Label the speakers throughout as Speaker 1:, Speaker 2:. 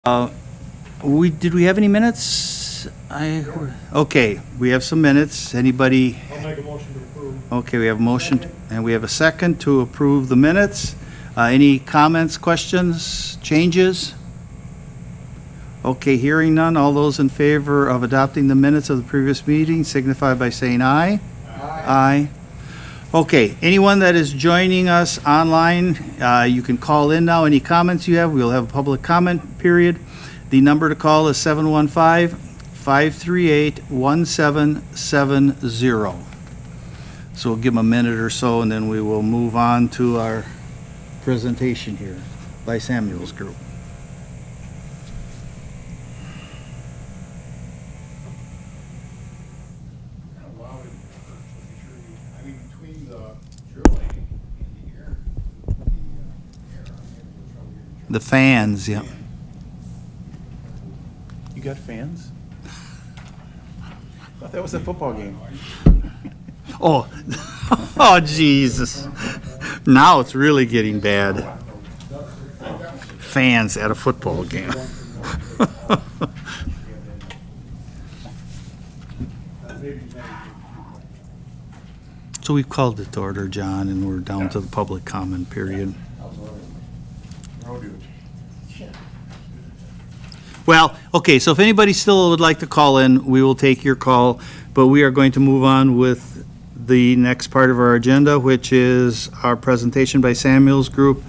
Speaker 1: Did we have any minutes? Okay, we have some minutes. Anybody?
Speaker 2: I'll make a motion to approve.
Speaker 1: Okay, we have a motion, and we have a second to approve the minutes. Any comments, questions, changes? Okay, hearing none. All those in favor of adopting the minutes of the previous meeting signify by saying aye. Aye. Okay, anyone that is joining us online, you can call in now. Any comments you have, we'll have a public comment period. The number to call is 715-538-1770. So we'll give them a minute or so, and then we will move on to our presentation here by Samuel's group.
Speaker 3: Between the drilling and the air,
Speaker 1: The fans, yeah.
Speaker 2: You got fans? I thought that was a football game.
Speaker 1: Oh, oh, Jesus. Now it's really getting bad. Fans at a football game. So we've called it to order, John, and we're down to the public comment period. Well, okay, so if anybody still would like to call in, we will take your call, but we are going to move on with the next part of our agenda, which is our presentation by Samuel's group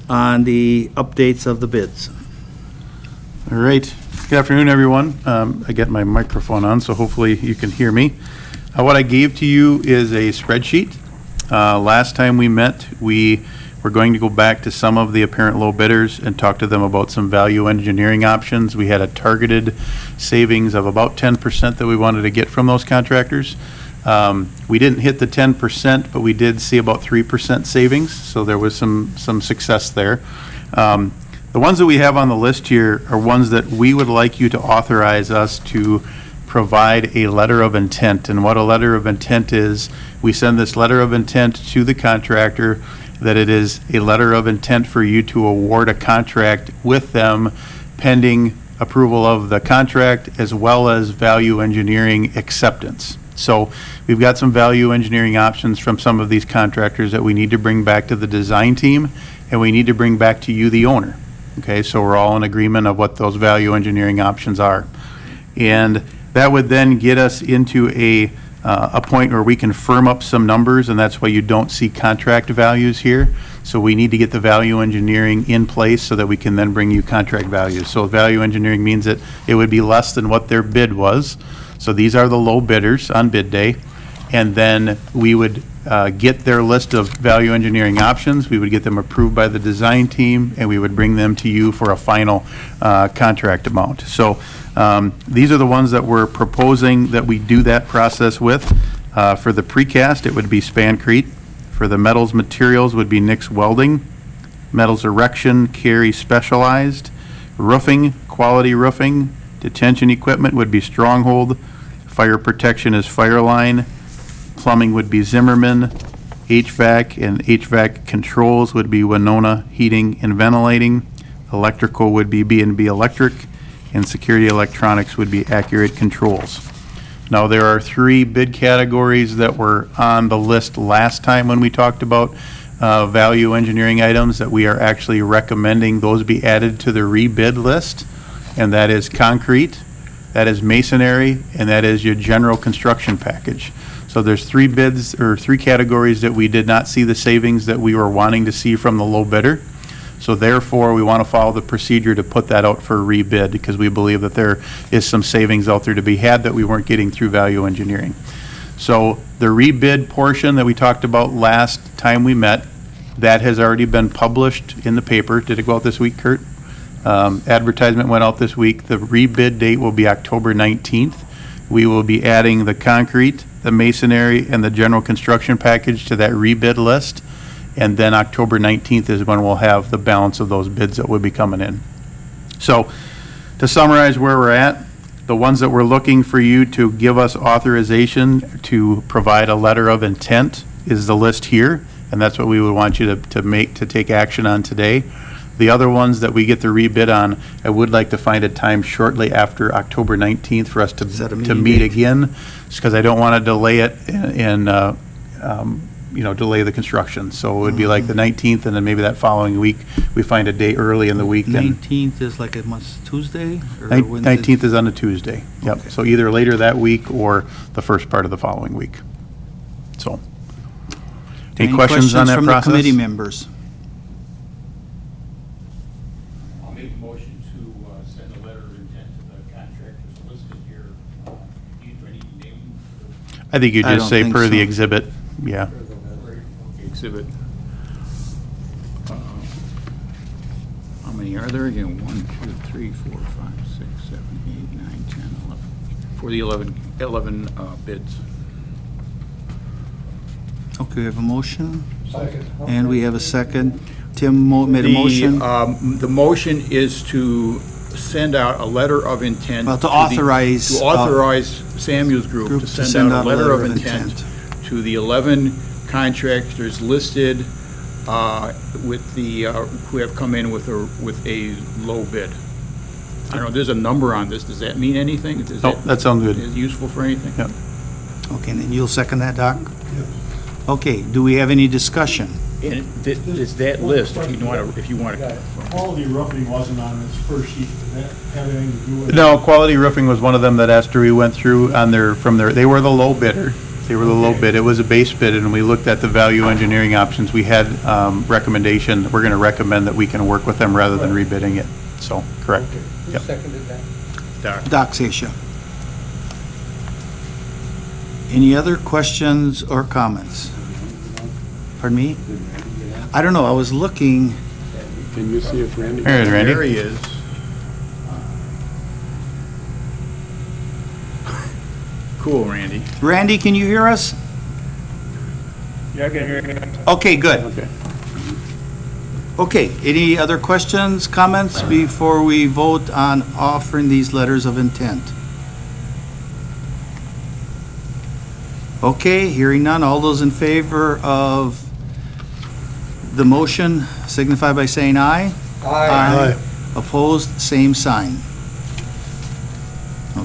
Speaker 1: on the updates of the bids.
Speaker 4: All right. Good afternoon, everyone. I got my microphone on, so hopefully you can hear me. What I gave to you is a spreadsheet. Last time we met, we were going to go back to some of the apparent low bidders and talk to them about some value engineering options. We had a targeted savings of about 10% that we wanted to get from those contractors. We didn't hit the 10%, but we did see about 3% savings, so there was some success there. The ones that we have on the list here are ones that we would like you to authorize us to provide a letter of intent. And what a letter of intent is, we send this letter of intent to the contractor that it is a letter of intent for you to award a contract with them pending approval of the contract as well as value engineering acceptance. So we've got some value engineering options from some of these contractors that we need to bring back to the design team, and we need to bring back to you, the owner. Okay, so we're all in agreement of what those value engineering options are. And that would then get us into a point where we can firm up some numbers, and that's why you don't see contract values here. So we need to get the value engineering in place so that we can then bring you contract values. So value engineering means that it would be less than what their bid was. So these are the low bidders on bid day. And then we would get their list of value engineering options. We would get them approved by the design team, and we would bring them to you for a final contract amount. So these are the ones that we're proposing that we do that process with. For the precast, it would be Spancrete. For the metals materials would be Nix Welding. Metals erection, Carey Specialized. Roofing, Quality Roofing. Detention equipment would be Stronghold. Fire protection is Fireline. Plumbing would be Zimmerman. HVAC and HVAC controls would be Winona Heating and Ventilating. Electrical would be B&B Electric. And security electronics would be Accurate Controls. Now, there are 3 bid categories that were on the list last time when we talked about value engineering items that we are actually recommending those be added to the rebid list. And that is concrete, that is masonry, and that is your general construction package. So there's 3 bids or 3 categories that we did not see the savings that we were wanting to see from the low bidder. So therefore, we want to follow the procedure to put that out for a rebid because we believe that there is some savings out there to be had that we weren't getting through value engineering. So the rebid portion that we talked about last time we met, that has already been published in the paper. Did it go out this week, Kurt? Advertisement went out this week. The rebid date will be October 19th. We will be adding the concrete, the masonry, and the general construction package to that rebid list. And then October 19th is when we'll have the balance of those bids that will be coming in. So to summarize where we're at, the ones that we're looking for you to give us authorization to provide a letter of intent is the list here. And that's what we would want you to take action on today. The other ones that we get the rebid on, I would like to find a time shortly after October 19th for us
Speaker 1: Set a
Speaker 4: to
Speaker 1: meeting
Speaker 4: meet
Speaker 1: date.
Speaker 4: again, because I don't want to delay it and, delay the construction. So it would be like the 19th, and then maybe that following week, we find a day early in the week. and
Speaker 1: 19th is like a month, Tuesday? Or Wednesday?
Speaker 4: 19th is on a Tuesday. Yep.
Speaker 1: Okay.
Speaker 4: So either later that week or the first part of the following week. So. Any questions on that
Speaker 1: from
Speaker 4: process?
Speaker 1: the committee members?
Speaker 3: I'll make a motion to send a letter of intent to the contractors listed here. Do I need to name them?
Speaker 4: I think you
Speaker 1: I
Speaker 4: just
Speaker 1: don't
Speaker 4: say
Speaker 1: think
Speaker 4: per the
Speaker 1: so.
Speaker 4: exhibit, yeah.
Speaker 5: Exhibit. How many are there again? 1, 2, 3, 4, 5, 6, 7, 8, 9, 10, 11. For the 11 bids.
Speaker 1: Okay, we have a motion,
Speaker 3: Second.
Speaker 1: and we have a second. Tim made a motion.
Speaker 5: The motion is to send out a letter of intent.
Speaker 1: Well, to
Speaker 5: the-
Speaker 1: authorize,
Speaker 5: To authorize Samuel's group to send out a letter of intent to the 11 contractors listed with the, who have come in with a low bid. I don't know, there's a number on this. Does that mean anything? Is
Speaker 4: No, that sounds good.
Speaker 5: Is it useful for anything?
Speaker 4: Yep.
Speaker 1: Okay, and then you'll second that, Doc? Okay, do we have any discussion?
Speaker 5: And it's that list, if you want to.
Speaker 3: Quality roofing wasn't on this first sheet. Did that have anything to do with?
Speaker 4: No, Quality Roofing was one of them that after we went through on they were the low bidder. They were the low bid. It was a base bid, and we looked at the value engineering options. We had recommendation, we're going to recommend that we can work with them rather than rebidding it. So, correct. Yep.
Speaker 3: Seconded that?
Speaker 1: Doc Sasha. Any other questions or comments? Pardon me? I don't know, I was looking,
Speaker 6: Can you see if Randy?
Speaker 4: There it is, Randy.
Speaker 5: There he is. Cool, Randy.
Speaker 1: Randy, can you hear us?
Speaker 3: Yeah, I can hear you.
Speaker 1: Okay, good.
Speaker 6: Okay.
Speaker 1: Okay, any other questions, comments before we vote on offering these letters of intent? Okay, hearing none, all those in favor of the motion signify by saying aye. Aye. Opposed, same sign.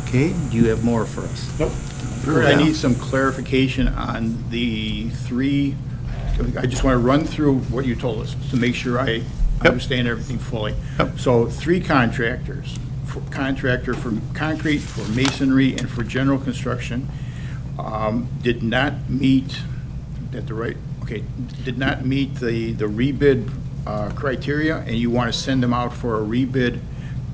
Speaker 1: Okay, do you have more for us?
Speaker 3: Nope.
Speaker 5: I need some clarification on the three, I just want to run through what you told us to make sure I understand everything fully.
Speaker 4: Yep.
Speaker 5: So 3 contractors, contractor for concrete, for masonry, and for general construction, did not meet, did not meet the rebid criteria, and you want to send them out for a rebid,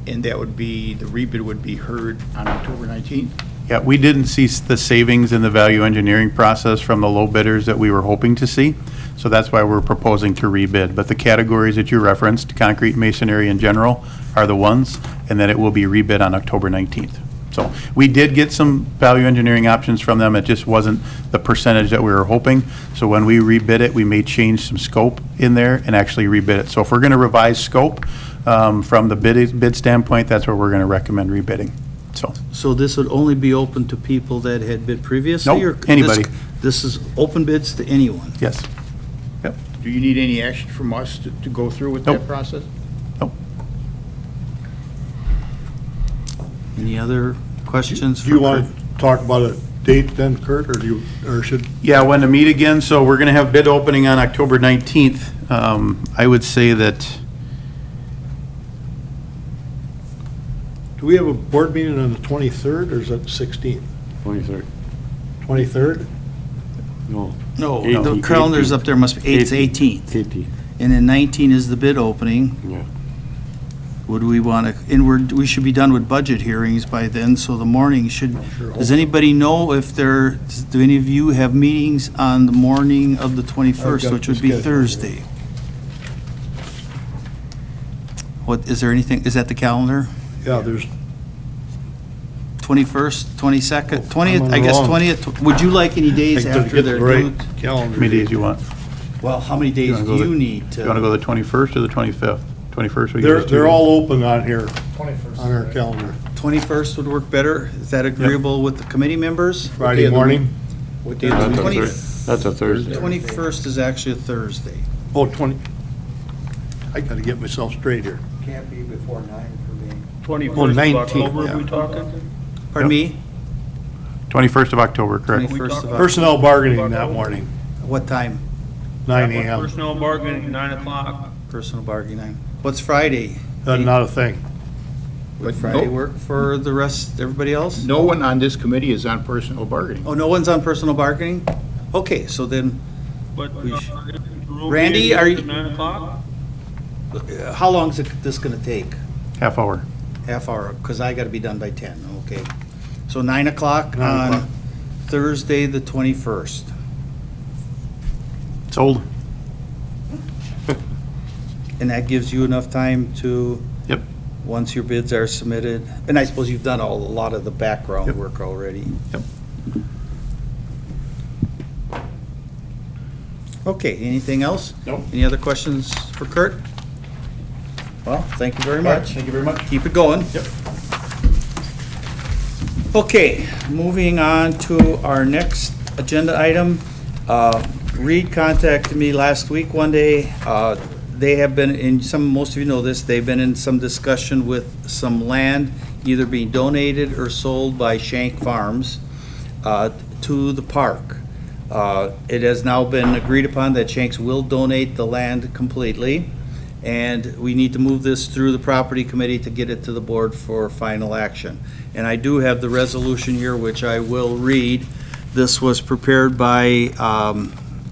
Speaker 5: and that would be, the rebid would be heard on October 19th?
Speaker 4: Yeah, we didn't see the savings in the value engineering process from the low bidders that we were hoping to see. So that's why we're proposing to rebid. But the categories that you referenced, concrete, masonry, and general, are the ones, and then it will be rebid on October 19th. So we did get some value engineering options from them. It just wasn't the percentage that we were hoping. So when we rebid it, we may change some scope in there and actually rebid it. So if we're going to revise scope from the bid standpoint, that's where we're going to recommend rebidding.
Speaker 1: So this would only be open to people that had bid previously?
Speaker 4: Nope,
Speaker 1: or this-
Speaker 4: anybody.
Speaker 1: This is open bids to anyone?
Speaker 4: Yes. Yep.
Speaker 5: Do you need any action from us to go through with
Speaker 4: Nope.
Speaker 5: that process?
Speaker 4: Nope.
Speaker 1: Any other questions?
Speaker 7: Do you
Speaker 1: for
Speaker 7: want
Speaker 1: Kurt?
Speaker 7: to talk about a date then, Kurt, or should?
Speaker 4: Yeah, when to meet again, so we're going to have bid opening on October 19th. I would say that,
Speaker 7: Do we have a board meeting on the 23rd, or is that the 16th?
Speaker 6: 23rd.
Speaker 7: 23rd?
Speaker 6: No.
Speaker 1: No, the
Speaker 6: 18th.
Speaker 1: calendar's up there, must be, it's 18th.
Speaker 6: 18th,
Speaker 1: And then 19 is the bid opening.
Speaker 6: yeah.
Speaker 1: Would we want to, and we should be done with budget hearings by then, so the morning should,
Speaker 7: Sure hope
Speaker 1: does
Speaker 7: so.
Speaker 1: anybody know if there, do any of you have meetings on the morning of the
Speaker 7: I've
Speaker 1: 21st,
Speaker 7: got
Speaker 1: which
Speaker 7: the
Speaker 1: would be
Speaker 7: schedule here.
Speaker 1: Thursday? What, is there anything, is that the calendar?
Speaker 7: Yeah, there's,
Speaker 1: 21st, 22nd,
Speaker 7: I'm
Speaker 1: 20th,
Speaker 7: on
Speaker 1: I
Speaker 7: the
Speaker 1: guess
Speaker 7: wrong.
Speaker 1: 20th? Would you like any
Speaker 7: I
Speaker 1: days
Speaker 7: gotta
Speaker 1: after
Speaker 7: get
Speaker 1: their
Speaker 7: the right
Speaker 1: due?
Speaker 4: how
Speaker 7: calendar.
Speaker 4: many days you want?
Speaker 1: Well, how many days
Speaker 4: wanna
Speaker 1: do
Speaker 4: go
Speaker 1: you
Speaker 4: the-
Speaker 1: need to?
Speaker 4: You want to go the 21st or the 25th? 21st? we can
Speaker 7: They're,
Speaker 4: just do
Speaker 7: they're
Speaker 4: that.
Speaker 7: all open on here,
Speaker 3: 21st.
Speaker 7: on our calendar.
Speaker 1: 21st would work better? Is that agreeable with the committee members?
Speaker 7: Friday morning?
Speaker 5: What day
Speaker 6: That's
Speaker 5: of
Speaker 6: a
Speaker 5: the
Speaker 1: Twenty-
Speaker 5: week?
Speaker 6: That's a Thursday.
Speaker 1: 21st is actually a Thursday.
Speaker 7: Oh, 20, I gotta get myself straight here.
Speaker 8: Can't be before 9 for me.
Speaker 7: 21st of
Speaker 5: 19th,
Speaker 7: October,
Speaker 5: yeah.
Speaker 7: we talking?
Speaker 1: Pardon me?
Speaker 4: 21st of October, correct?
Speaker 1: 21st of October.
Speaker 7: Personnel bargaining that morning,
Speaker 1: What time?
Speaker 7: 9 AM.
Speaker 9: Personnel bargaining, 9 o'clock.
Speaker 1: Personal bargaining. What's Friday?
Speaker 7: Not a thing.
Speaker 1: Would
Speaker 5: But
Speaker 1: Friday
Speaker 5: no-
Speaker 1: work for the rest, everybody else?
Speaker 5: No one on this committee is on personal bargaining.
Speaker 1: Oh, no one's on personal bargaining? Okay, so then,
Speaker 9: But
Speaker 1: We sh-
Speaker 9: the room
Speaker 1: Randy,
Speaker 9: meeting
Speaker 1: are
Speaker 9: is
Speaker 1: you-
Speaker 9: at 9 o'clock?
Speaker 1: how long is this gonna take?
Speaker 4: Half hour.
Speaker 1: Half hour, because I gotta be done by 10, okay. So 9 o'clock
Speaker 7: 9 o'clock.
Speaker 1: on Thursday, the 21st.
Speaker 4: Sold?
Speaker 1: And that gives you enough time to,
Speaker 4: Yep.
Speaker 1: once your bids are submitted, and I suppose you've done a lot of the background
Speaker 4: Yep.
Speaker 1: work already.
Speaker 4: Yep.
Speaker 1: Okay, anything else?
Speaker 4: Nope.
Speaker 1: Any other questions for Kurt? Well, thank you very much.
Speaker 4: Thank you very much.
Speaker 1: Keep it going.
Speaker 4: Yep.
Speaker 1: Okay, moving on to our next agenda item. Reed contacted me last week one day. They have been in most of you know this, they've been in some discussion with some land either being donated or sold by Shank Farms to the park. It has now been agreed upon that Shanks will donate the land completely, and we need to move this through the property committee to get it to the board for final action. And I do have the resolution here, which I will read. This was prepared by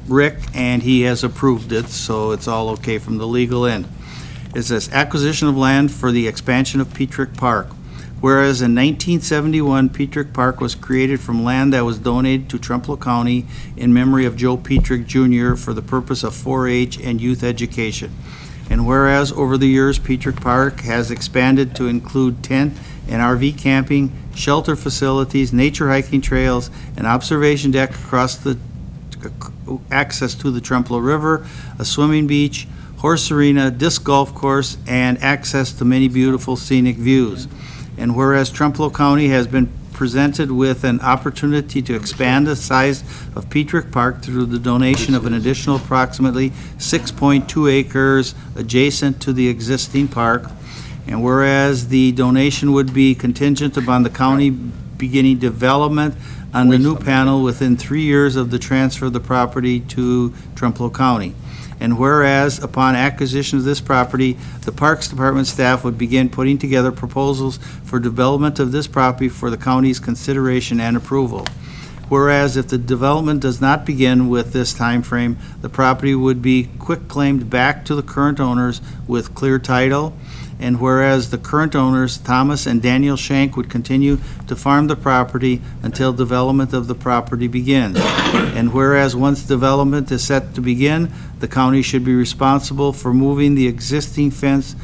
Speaker 1: Rick, and he has approved it, so it's all okay from the legal end. It says, acquisition of land for the expansion of Petric Park. Whereas in 1971, Petric Park was created from land that was donated to Trempealeau County in memory of Joe Petric Jr. for the purpose of 4-H and youth education. And whereas over the years, Petric Park has expanded to include tent and RV camping, shelter facilities, nature hiking trails, an observation deck across the access to the Trempealeau River, a swimming beach, horse arena, disc golf course, and access to many beautiful scenic views. And whereas Trempealeau County has been presented with an opportunity to expand the size of Petric Park through the donation of an additional approximately 6.2 acres adjacent to the existing park, and whereas the donation would be contingent upon the county beginning development on the new panel within 3 years of the transfer of the property to Trempealeau County. And whereas upon acquisition of this property, the Parks Department staff would begin putting together proposals for development of this property for the county's consideration and approval. Whereas if the development does not begin with this time frame, the property would be quitclaimed back to the current owners with clear title. And whereas the current owners, Thomas and Daniel Shank, would continue to farm the property until development of the property begins. And whereas once development is set to begin, the county should be responsible for moving the existing fence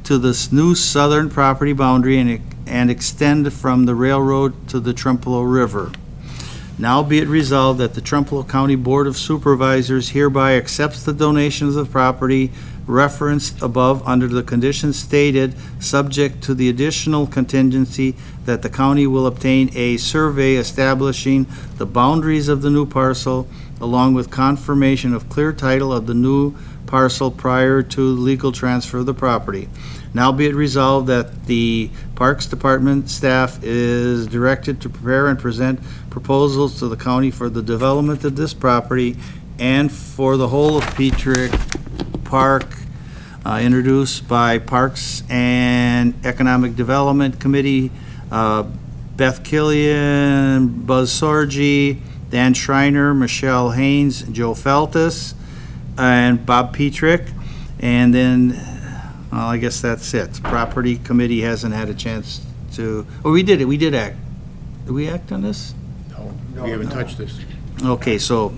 Speaker 1: to this new southern property boundary and extend from the railroad to the Trempealeau River. Now be it resolved that the Trempealeau County Board of Supervisors hereby accepts the donation of the property referenced above under the conditions stated, subject to the additional contingency that the county will obtain a survey establishing the boundaries of the new parcel, along with confirmation of clear title of the new parcel prior to legal transfer of the property. Now be it resolved that the Parks Department staff is directed to prepare and present proposals to the county for the development of this property and for the whole of Petric Park, introduced by Parks and Economic Development Committee, Beth Killian, Buzz Sorgi, Dan Schreiner, Michelle Haynes, Joe Feltus, and Bob Petric. And then, well, I guess that's it. Property Committee hasn't had a chance to, oh, we did it, we did act. Did we act on this?
Speaker 5: No, we haven't touched this.
Speaker 1: Okay, so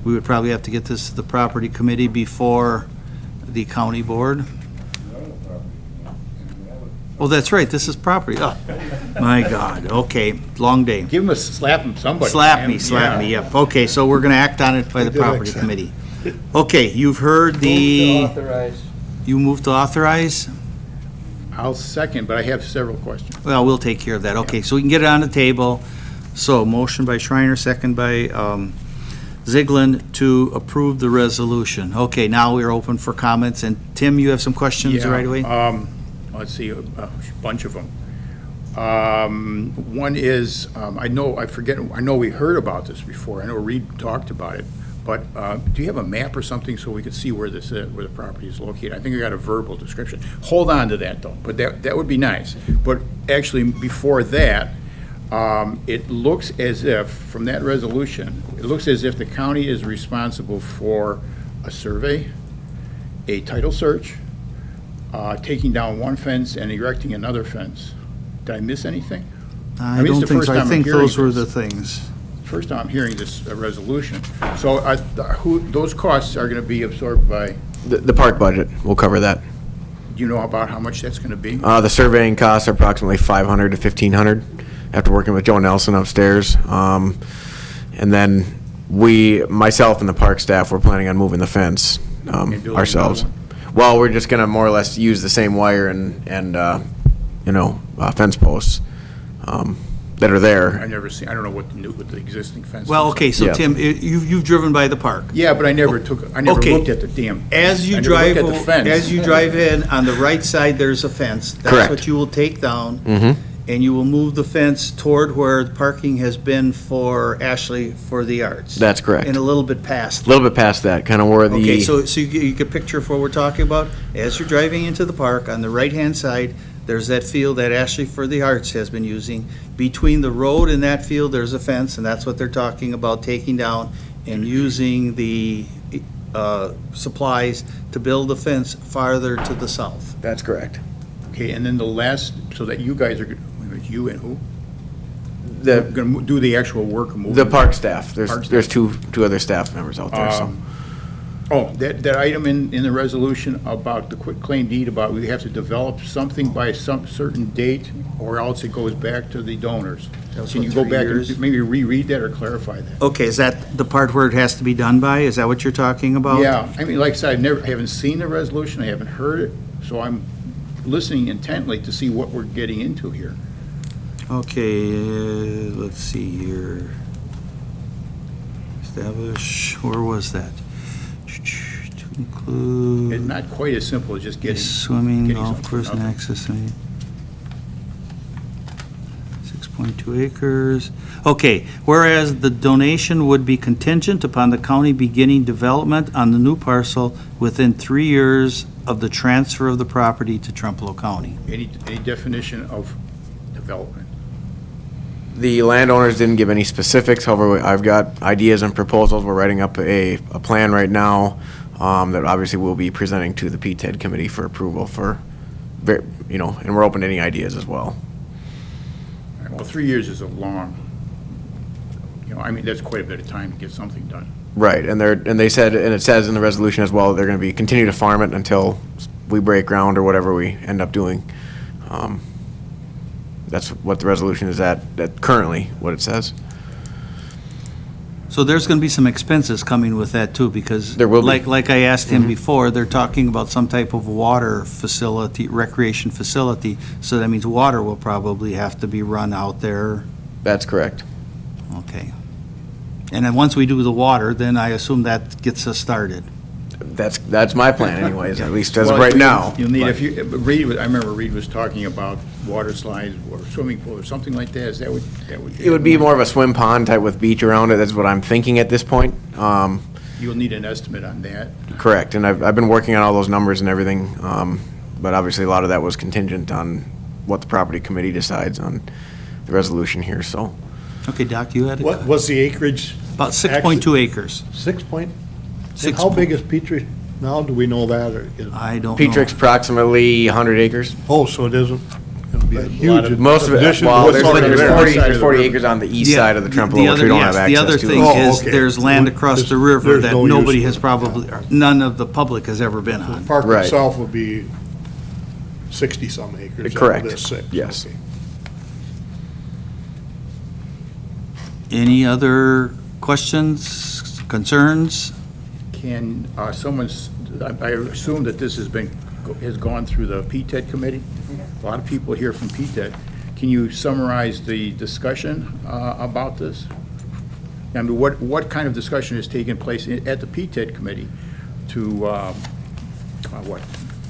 Speaker 1: we would probably have to get this to the Property Committee before the County Board. Oh, that's right, this is property. Oh, my God, okay, long day.
Speaker 5: Give him a slap him, somebody.
Speaker 1: Slap me, yep. Okay, so we're gonna act on it by the
Speaker 7: did
Speaker 1: Property
Speaker 7: accept.
Speaker 1: Committee. Okay, you've heard
Speaker 8: Move to
Speaker 1: the,
Speaker 8: authorize.
Speaker 1: you move to authorize?
Speaker 5: I'll second, but I have several questions.
Speaker 1: Well, we'll take care of that. Okay, so we can get it on the table. So, motion by Schreiner, second by Ziegler to approve the resolution. Okay, now we're open for comments, and Tim, you have some questions
Speaker 5: Yeah,
Speaker 1: right away?
Speaker 5: Let's see, a bunch of them. One is, I know we heard about this before, I know Reed talked about it, but do you have a map or something so we could see where this is, where the property is located? I think I got a verbal description. Hold on to that, though, but that would be nice. But actually, before that, it looks as if, from that resolution, it looks as if the county is responsible for a survey, a title search, taking down one fence and erecting another fence. Did I miss anything?
Speaker 1: I
Speaker 5: mean, it's
Speaker 1: don't
Speaker 5: the
Speaker 1: think
Speaker 5: first
Speaker 1: so. I
Speaker 5: time I'm
Speaker 1: think
Speaker 5: hearing
Speaker 1: those were
Speaker 5: this.
Speaker 1: the things.
Speaker 5: First time I'm hearing this resolution. So those costs are going to be absorbed by,
Speaker 10: The park budget will cover that.
Speaker 5: do you know about how much that's going to be?
Speaker 10: The surveying costs are approximately $500 to $1,500 after working with Joe Nelson upstairs. And then myself and the park staff, we're planning on moving the fence
Speaker 5: building
Speaker 10: ourselves.
Speaker 5: another
Speaker 10: Well, we're just going to more or less use the same wire and fence posts that are
Speaker 5: I've
Speaker 10: there.
Speaker 5: never seen, I don't know what the existing fence is.
Speaker 1: Well, okay, so
Speaker 10: Yeah.
Speaker 1: Tim, you've driven by the park.
Speaker 5: Yeah, but I never
Speaker 1: Okay.
Speaker 5: looked at the damn.
Speaker 1: As you
Speaker 5: I never
Speaker 1: drive,
Speaker 5: looked at the fence.
Speaker 1: as you drive in, on the right side, there's a fence. That's
Speaker 10: Correct.
Speaker 1: what you will take down.
Speaker 10: Mhm.
Speaker 1: And you will move the fence toward where the parking has been for Ashley for the Arts.
Speaker 10: That's correct.
Speaker 1: And a little bit past.
Speaker 10: A little bit past that, kind of where the.
Speaker 1: Okay, so you get a picture of what we're talking about? As you're driving into the park, on the right-hand side, there's that field that Ashley for the Arts has been using. Between the road and that field, there's a fence, and that's what they're talking about, taking down and using the supplies to build the fence farther to the south.
Speaker 10: That's correct.
Speaker 5: Okay, and then the last, so that you guys are, wait a minute, you and who?
Speaker 10: The
Speaker 5: Going to do the actual work of moving?
Speaker 10: the park staff. There's
Speaker 5: Park staff.
Speaker 10: there's two other staff members out there. So.
Speaker 5: Oh, that item in the resolution about the quitclaim deed, about we have to develop something by some certain date, or else it goes back to the donors.
Speaker 1: That's
Speaker 5: Can you
Speaker 1: what,
Speaker 5: go
Speaker 1: 3
Speaker 5: back
Speaker 1: years?
Speaker 5: and maybe reread that or clarify that?
Speaker 1: Okay, is that the part where it has to be done by? Is that what you're talking about?
Speaker 5: Yeah, I mean, like I said, I haven't seen the resolution, I haven't heard it, so I'm listening intently to see what we're getting into here.
Speaker 1: Okay, let's see here. Establish, where was that? To include.
Speaker 5: It's not quite as simple as just getting.
Speaker 1: Swimming,
Speaker 5: getting
Speaker 1: golf
Speaker 5: something
Speaker 1: course,
Speaker 5: for
Speaker 1: and
Speaker 5: nothing.
Speaker 1: access. 6.2 acres. Okay, whereas the donation would be contingent upon the county beginning development on the new parcel within 3 years of the transfer of the property to Trempealeau County.
Speaker 5: Any definition of development?
Speaker 10: The landowners didn't give any specifics, however, I've got ideas and proposals. We're writing up a plan right now that obviously we'll be presenting to the PTED committee for approval and we're open to any ideas as well.
Speaker 5: All right, well, 3 years is a long, I mean, that's quite a bit of time to get something done.
Speaker 10: Right, and they said, and it says in the resolution as well, they're going to continue to farm it until we break ground or whatever we end up doing. That's what the resolution is that currently, what it says.
Speaker 1: So there's going to be some expenses coming with that too, because
Speaker 10: There will be.
Speaker 1: like I asked him before, they're talking about some type of water facility, recreation facility, so that means water will probably have to be run out there.
Speaker 10: That's correct.
Speaker 1: Okay. And then once we do the water, then I assume that gets us started.
Speaker 10: That's my plan anyways, at least as of
Speaker 5: Well,
Speaker 10: right now.
Speaker 5: You'll need, I remember Reed was talking about water slides or swimming pool or something like that. Is that what?
Speaker 10: It would be more of a swim pond type with beach around it. That's what I'm thinking at this point.
Speaker 5: You'll need an estimate on that.
Speaker 10: Correct, and I've been working on all those numbers and everything, but obviously a lot of that was contingent on what the property committee decides on the resolution here, so.
Speaker 1: Okay, Doc, you had
Speaker 7: What
Speaker 1: it?
Speaker 7: was the acreage?
Speaker 1: About 6.2 acres.
Speaker 7: 6 point?
Speaker 1: Six
Speaker 7: And how
Speaker 1: point-
Speaker 7: big is Petric now? Do we know that?
Speaker 1: I don't know.
Speaker 10: Petric's approximately 100 acres.
Speaker 7: Oh, so it isn't going to be a huge
Speaker 10: Most of it,
Speaker 7: addition to
Speaker 10: well,
Speaker 7: what's
Speaker 10: there's
Speaker 7: already there.
Speaker 10: 40 acres on the east
Speaker 1: Yeah,
Speaker 10: side of the Trempealeau, which we don't have
Speaker 1: The other
Speaker 10: access
Speaker 1: thing
Speaker 10: to.
Speaker 7: Oh,
Speaker 1: is,
Speaker 7: okay.
Speaker 1: there's land across the river
Speaker 7: There's
Speaker 1: that
Speaker 7: no use
Speaker 1: nobody
Speaker 7: for
Speaker 1: has
Speaker 7: it.
Speaker 1: probably, or none of the public has ever been
Speaker 7: The
Speaker 1: on.
Speaker 7: park
Speaker 10: Right.
Speaker 7: itself would be 60-some acres.
Speaker 10: Correct.
Speaker 7: This 6.
Speaker 10: Yes.
Speaker 7: Okay.
Speaker 1: Any other questions, concerns?
Speaker 5: Can I assume that this has gone through the PTED committee? A lot of people here from PTED. Can you summarize the discussion about this? I mean, what kind of discussion has taken place at the PTED committee to,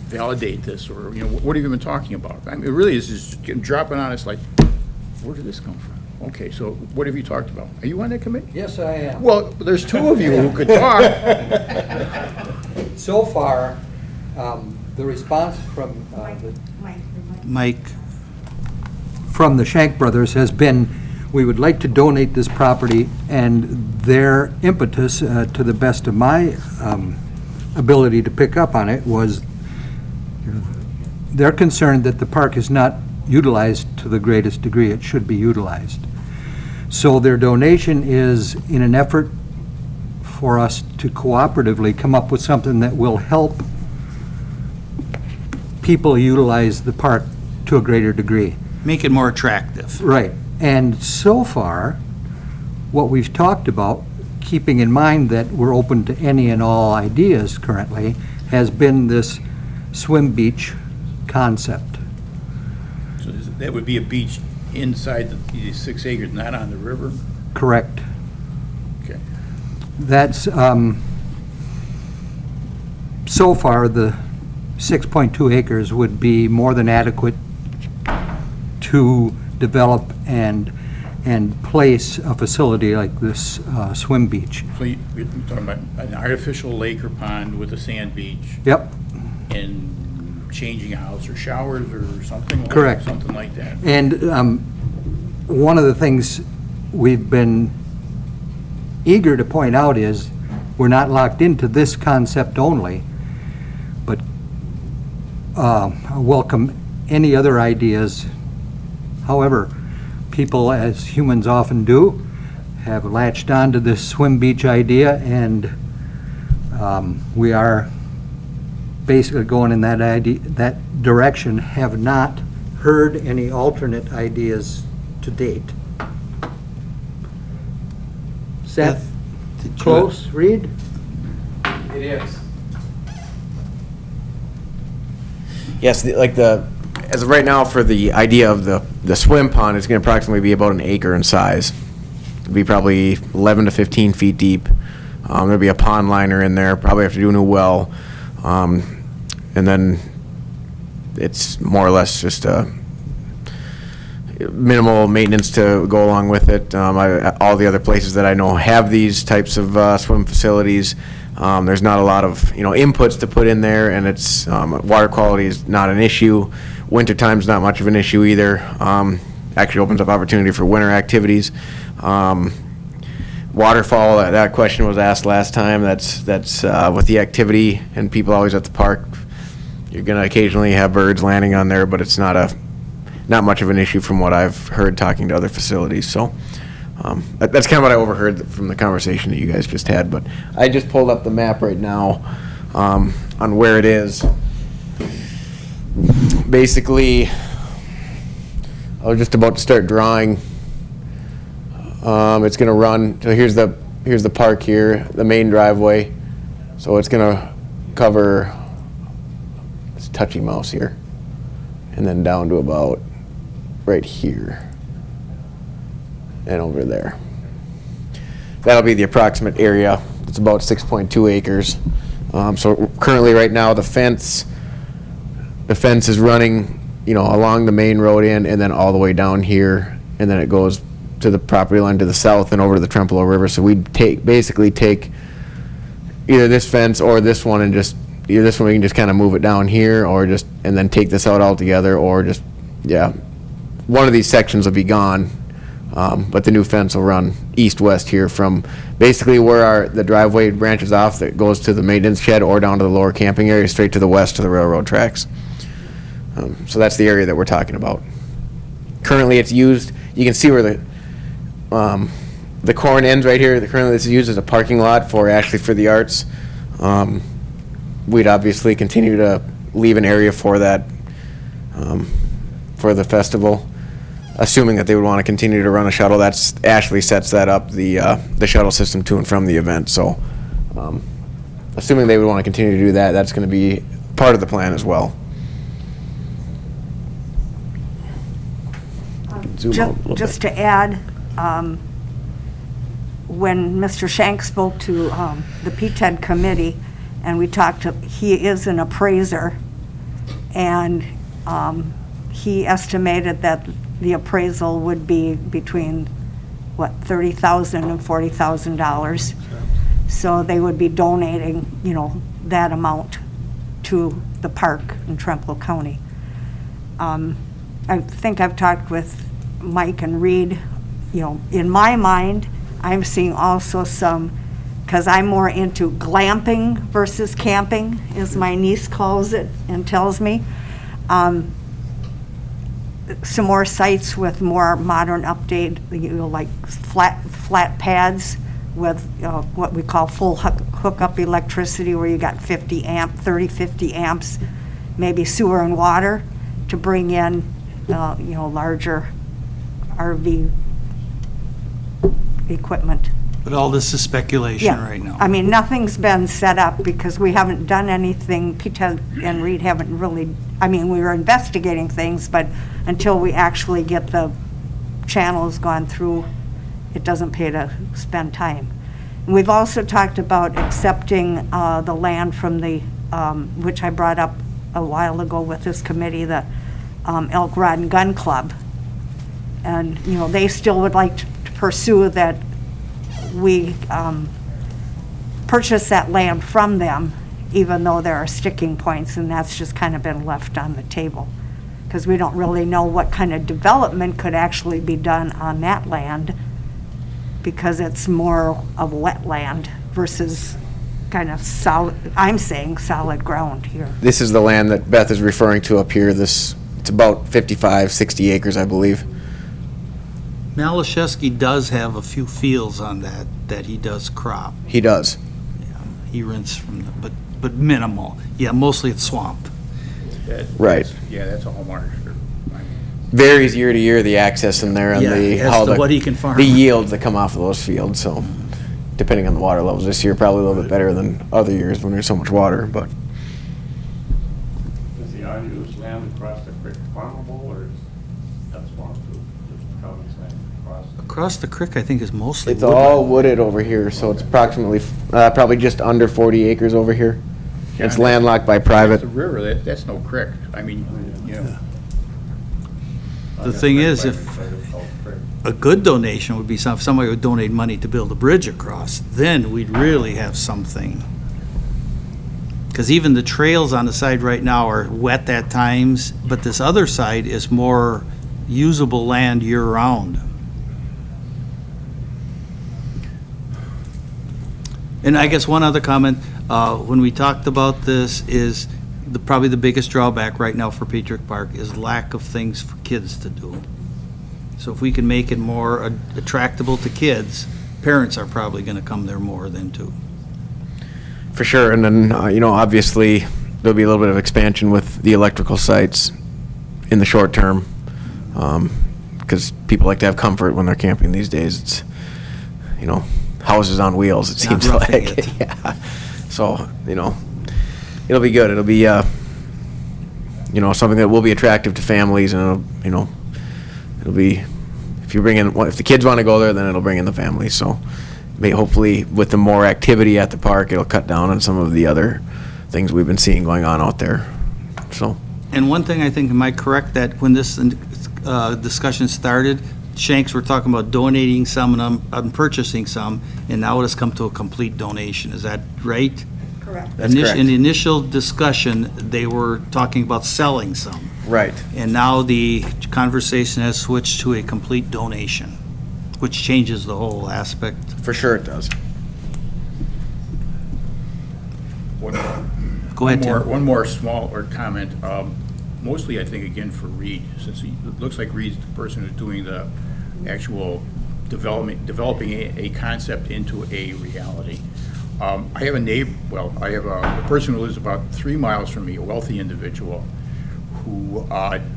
Speaker 5: validate this, or, what have you been talking about? I mean, it really is just dropping on us like, where did this come from? Okay, so what have you talked about? Are you on that committee?
Speaker 8: Yes, I am.
Speaker 5: Well, there's two of you who could talk.
Speaker 8: So far, the response from
Speaker 1: Mike,
Speaker 8: from the Shank brothers has been, we would like to donate this property, and their impetus, to the best of my ability to pick up on it, was they're concerned that the park is not utilized to the greatest degree it should be utilized. So their donation is in an effort for us to cooperatively come up with something that will help people utilize the park to a greater degree.
Speaker 1: make it more attractive.
Speaker 8: Right. And so far, what we've talked about, keeping in mind that we're open to any and all ideas currently, has been this swim beach concept.
Speaker 5: So that would be a beach inside the 6 acres, not on the river?
Speaker 8: Correct.
Speaker 5: Okay.
Speaker 8: That's, so far, the 6.2 acres would be more than adequate to develop and place a facility like this swim beach.
Speaker 5: So you're talking about an artificial lake or pond with a sand beach
Speaker 8: Yep,
Speaker 5: and changing a house or showers or something?
Speaker 8: Correct.
Speaker 5: Something like that?
Speaker 8: and one of the things we've been eager to point out is we're not locked into this concept only, but I welcome any other ideas. However, people, as humans often do, have latched onto this swim beach idea, and we are basically going in that direction. Have not heard any alternate ideas to date. Is that
Speaker 1: Beth, did you-
Speaker 8: close, Reed?
Speaker 10: It is. Yes, as of right now, for the idea of the swim pond, it's going to approximately be about an acre in size. It'll be probably 11 to 15 feet deep. There'll be a pond liner in there, probably have to do a new well. And then it's more or less just a minimal maintenance to go along with it. All the other places that I know have these types of swim facilities, there's not a lot of inputs to put in there, and it's water quality is not an issue. Wintertime's not much of an issue either. Actually opens up opportunity for winter activities. Waterfall, that question was asked last time. That's with the activity and people always at the park. You're going to occasionally have birds landing on there, but it's not much of an issue from what I've heard talking to other facilities. So that's kind of what I overheard from the conversation that you guys just had. But I just pulled up the map right now on where it is. Basically, I was just about to start drawing. It's going to run. So here's the park here, the main driveway. So it's going to cover. It's touchy mouse here, and then down to about right here and over there. That'll be the approximate area. It's about 6.2 acres. So currently, right now, the fence is running, along the main road and then all the way down here, and then it goes to the property line to the south and over to the Trempealeau River. So we'd basically take either this fence or this one, and just either this one we can just kind of move it down here, or and then take this out altogether, or one of these sections will be gone. But the new fence will run east-west here from basically where the driveway branches off that goes to the maintenance shed or down to the lower camping area, straight to the west to the railroad tracks. So that's the area that we're talking about. Currently it's used, you can see where the corn ends right here. Currently this is used as a parking lot for the arts. We'd obviously continue to leave an area for that, for the festival. Assuming that they would want to continue to run a shuttle, Ashley sets that up, the shuttle system to and from the event. So, assuming they would want to continue to do that, that's going to be part of the plan as well. Zoom out a little
Speaker 11: Just
Speaker 10: bit.
Speaker 11: to add, when Mr. Shank spoke to the PTED committee, and we talked to, he is an appraiser, and he estimated that the appraisal would be between, what, $30,000 and $40,000. So they would be donating, that amount to the park in Trempealeau County. I think I've talked with Mike and Reed, in my mind, I'm seeing also some, because I'm more into glamping versus camping, as my niece calls it and tells me. Some more sites with more modern update, like flat pads with what we call full hookup electricity, where you got 50 amps, maybe sewer and water, to bring in, larger RV equipment.
Speaker 1: But all this is speculation
Speaker 11: Yeah.
Speaker 1: right now.
Speaker 11: I mean, nothing's been set up because we haven't done anything. Peter and Reed haven't really, we were investigating things, but until we actually get the channels gone through, it doesn't pay to spend time. And we've also talked about accepting the land from the, which I brought up a while ago with this committee, the Elk Rod and Gun Club. And, they still would like to pursue that we purchase that land from them, even though there are sticking points, and that's just kind of been left on the table. Because we don't really know what kind of development could actually be done on that land, because it's more of wetland versus kind of solid, I'm saying solid ground here.
Speaker 10: This is the land that Beth is referring to up here. It's about 55, 60 acres, I believe.
Speaker 1: Malashevsky does have a few fields on that he does crop.
Speaker 10: He does.
Speaker 1: Yeah, he rents from but minimal. Yeah, mostly it's swamp.
Speaker 10: Right.
Speaker 5: That's a homeowner.
Speaker 10: Varies year to year, the access in there and
Speaker 1: Yeah, as to what he can farm.
Speaker 10: the yields that come off of those fields. So depending on the water levels this year, probably a little bit better than other years when there's so much water, but
Speaker 6: Is the unused land across the creek farmable, or is that swamp too? Just the county's land across?
Speaker 1: Across the creek, I think, is mostly
Speaker 10: it's
Speaker 1: woodland.
Speaker 10: all wooded over here, so it's approximately probably just under 40 acres over here. It's landlocked by
Speaker 5: The
Speaker 10: private.
Speaker 5: river, that's no creek.
Speaker 1: The thing is, if a good donation would be if somebody would donate money to build a bridge across, then we'd really have something. Because even the trails on the side right now are wet at times, but this other side is more usable land year-round. And I guess one other comment, when we talked about this, is probably the biggest drawback right now for Petric Park is lack of things for kids to do. So if we can make it more attractable to kids, parents are probably going to come there more than too.
Speaker 10: For sure, and then, obviously, there'll be a little bit of expansion with the electrical sites in the short term, because people like to have comfort when they're camping these days. It's, houses on wheels, it
Speaker 1: Not
Speaker 10: seems
Speaker 1: roughing
Speaker 10: like.
Speaker 1: it.
Speaker 10: Yeah. So, it'll be good. It'll be, something that will be attractive to families, and it'll be, if the kids want to go there, then it'll bring in the family. So, hopefully, with the more activity at the park, it'll cut down on some of the other things we've been seeing going on out there. So,
Speaker 1: And one thing I think, am I correct, that when this discussion started, Shanks were talking about donating some and I'm purchasing some, and now it has come to a complete donation. Is that right?
Speaker 11: Correct.
Speaker 10: That's correct.
Speaker 1: In the initial discussion, they were talking about selling some.
Speaker 10: right.
Speaker 1: And now the conversation has switched to a complete donation, which changes the whole aspect.
Speaker 10: For sure it does.
Speaker 1: Go ahead, Tim.
Speaker 5: One more small comment. Mostly, I think, again, for Reed, since it looks like Reed's the person who's doing the actual developing a concept into a reality. I have a person who lives about 3 miles from me, a wealthy individual, who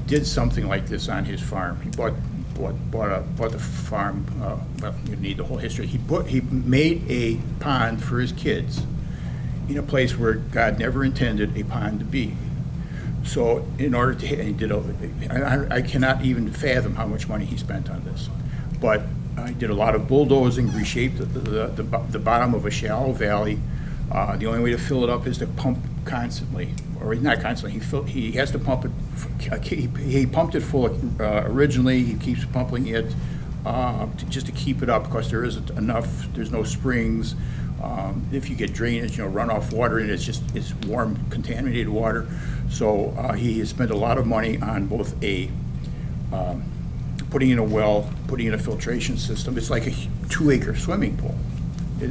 Speaker 5: did something like this on his farm. He bought the farm. Well, you need the whole history. He made a pond for his kids in a place where God never intended a pond to be. So in order to, and he did, I cannot even fathom how much money he spent on this. But I did a lot of bulldozing, reshaped the bottom of a shallow valley. The only way to fill it up is to pump constantly, or not constantly, he has to pump it, he pumped it full originally, he keeps pumping it just to keep it up, because there isn't enough, there's no springs. If you get drainage, runoff water, and it's warm, contaminated water. So he has spent a lot of money on both putting in a well, putting in a filtration system. It's like a 2-acre swimming pool. He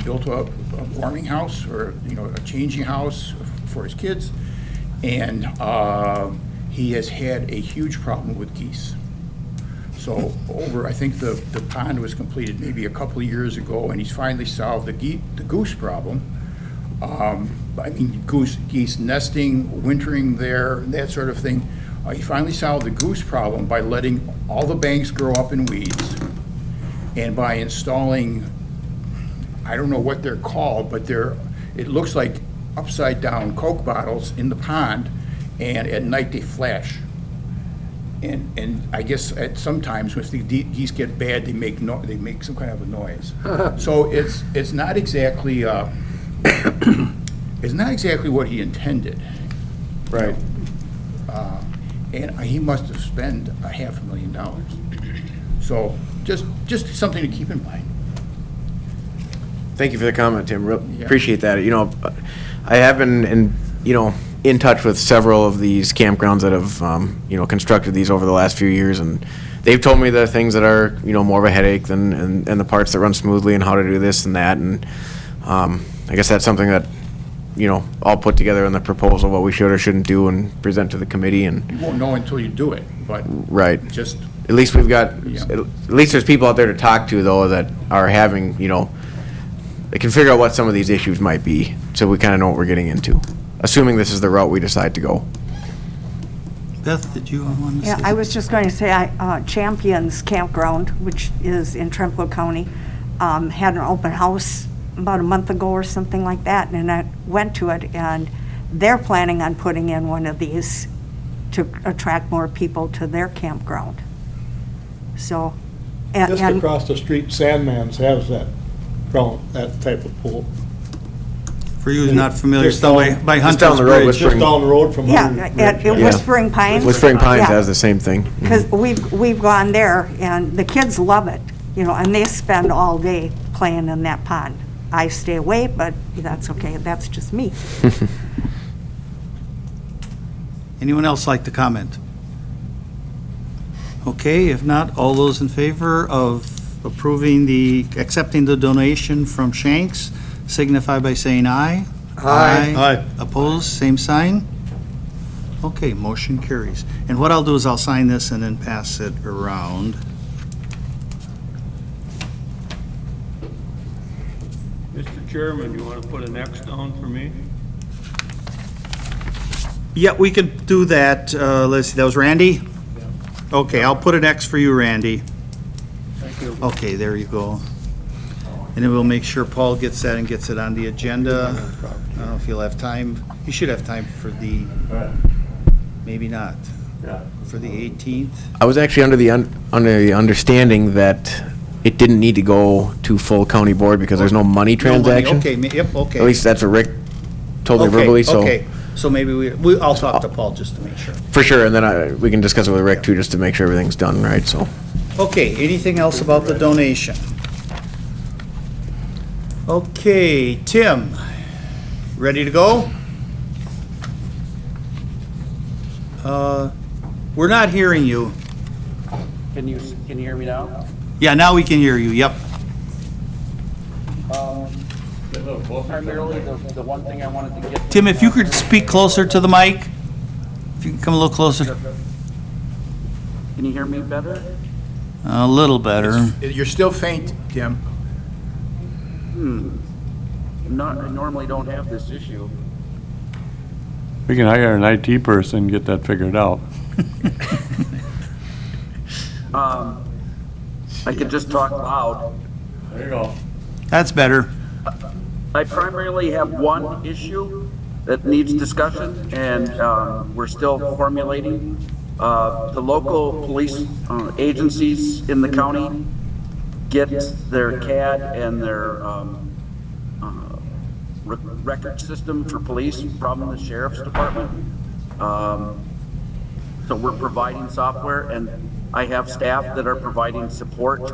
Speaker 5: built a warming house, or a changing house for his kids, and he has had a huge problem with geese. So I think the pond was completed maybe a couple of years ago, and he's finally solved the goose problem. Geese nesting, wintering there, that sort of thing. He finally solved the goose problem by letting all the banks grow up in weeds, and by installing, I don't know what they're called, but it looks like upside down Coke bottles in the pond, and at night they flash. And I guess sometimes when the geese get bad, they make some kind of a noise. So it's not exactly what he intended.
Speaker 10: Right.
Speaker 5: And he must have spent $500,000. So just something to keep in mind.
Speaker 10: Thank you for the comment, Tim.
Speaker 5: Yeah.
Speaker 10: Appreciate that. I have been in touch with several of these campgrounds that have constructed these over the last few years, and they've told me the things that are more of a headache than and the parts that run smoothly, and how to do this and that. And I guess that's something that I'll put together in the proposal, what we should or shouldn't do, and present to the committee. And
Speaker 5: You won't know until you do it, but
Speaker 10: right.
Speaker 5: just,
Speaker 10: At least we've got,
Speaker 5: Yeah.
Speaker 10: at least there's people out there to talk to, though, that are having, they can figure out what some of these issues might be, so we kind of know what we're getting into, assuming this is the route we decide to go.
Speaker 1: Beth, did you want to say?
Speaker 11: Yeah, I was just going to say, Champions Campground, which is in Trempealeau County, had an open house about a month ago or something like that, and I went to it, and they're planning on putting in one of these to attract more people to their campground. So,
Speaker 7: Just
Speaker 11: and
Speaker 7: across the street, Sandman's has that type of pool.
Speaker 1: For you who's not familiar, it's
Speaker 7: Just
Speaker 1: down
Speaker 7: down-
Speaker 1: by
Speaker 10: just down
Speaker 1: Hunter's
Speaker 10: the road,
Speaker 1: Bridge.
Speaker 7: Just down the road from
Speaker 11: yeah,
Speaker 7: Hunter's
Speaker 11: at
Speaker 7: Bridge.
Speaker 11: Whispering Pines.
Speaker 10: Whispering Pines
Speaker 11: Yeah.
Speaker 10: has the same thing.
Speaker 11: Because we've gone there, and the kids love it, and they spend all day playing in that pond. I stay away, but that's okay, that's just me.
Speaker 1: Anyone else like to comment? Okay, if not, all those in favor of accepting the donation from Shanks signify by saying aye.
Speaker 7: Aye.
Speaker 1: Opposed, same sign. Okay, motion carries. And what I'll do is I'll sign this and then pass it around.
Speaker 9: Mr. Chairman, you want to put an X down for me?
Speaker 1: Yeah, we could do that. Let's see, that was Randy? Okay, I'll put an X for you, Randy.
Speaker 9: Thank you.
Speaker 1: Okay, there you go. And then we'll make sure Paul gets that and gets it on the agenda. I don't know if you'll have time. You should have time for maybe not, for the 18th.
Speaker 10: I was actually under the understanding that it didn't need to go to full county board because there's no money transaction.
Speaker 1: Okay, yep, okay.
Speaker 10: At least that's what Rick told me
Speaker 1: Okay,
Speaker 10: verbally, so.
Speaker 1: Okay, so maybe I'll talk to Paul just to make sure.
Speaker 10: For sure, and then we can discuss it with Rick too, just to make sure everything's done right, so.
Speaker 1: Okay, anything else about the donation? Okay, Tim, ready to go? We're not hearing you.
Speaker 12: Can you hear me now?
Speaker 1: Yeah, now we can hear you, yep.
Speaker 12: Primarily, the one thing I wanted to get.
Speaker 1: Tim, if you could speak closer to the mic, if you can come a little closer.
Speaker 12: Can you hear me better?
Speaker 1: A little better.
Speaker 5: you're still faint, Tim.
Speaker 12: I normally don't have this issue.
Speaker 13: We can hire an IT person and get that figured out.
Speaker 12: I could just talk loud.
Speaker 13: There you go.
Speaker 1: That's better.
Speaker 12: I primarily have one issue that needs discussion, and we're still formulating The local police agencies in the county get their CAD and their record system for police from the sheriff's department. So we're providing software, and I have staff that are providing support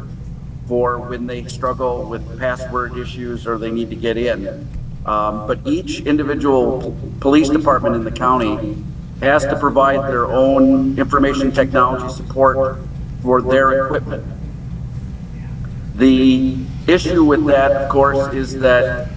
Speaker 12: for when they struggle with password issues or they need to get in. But each individual police department in the county has to provide their own information technology support for their equipment. The issue with that, of course, is that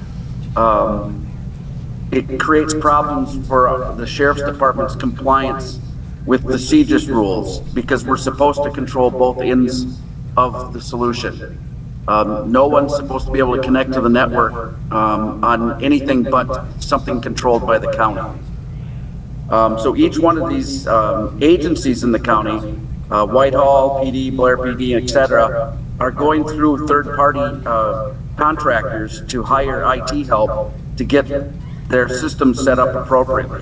Speaker 12: it creates problems for the sheriff's department's compliance with the CJIS rules, because we're supposed to control both ends of the solution. No one's supposed to be able to connect to the network on anything but something controlled by the county. So each one of these agencies in the county, Whitehall, PD, Blair PD, et cetera, are going through third-party contractors to hire IT help to get their systems set up appropriately.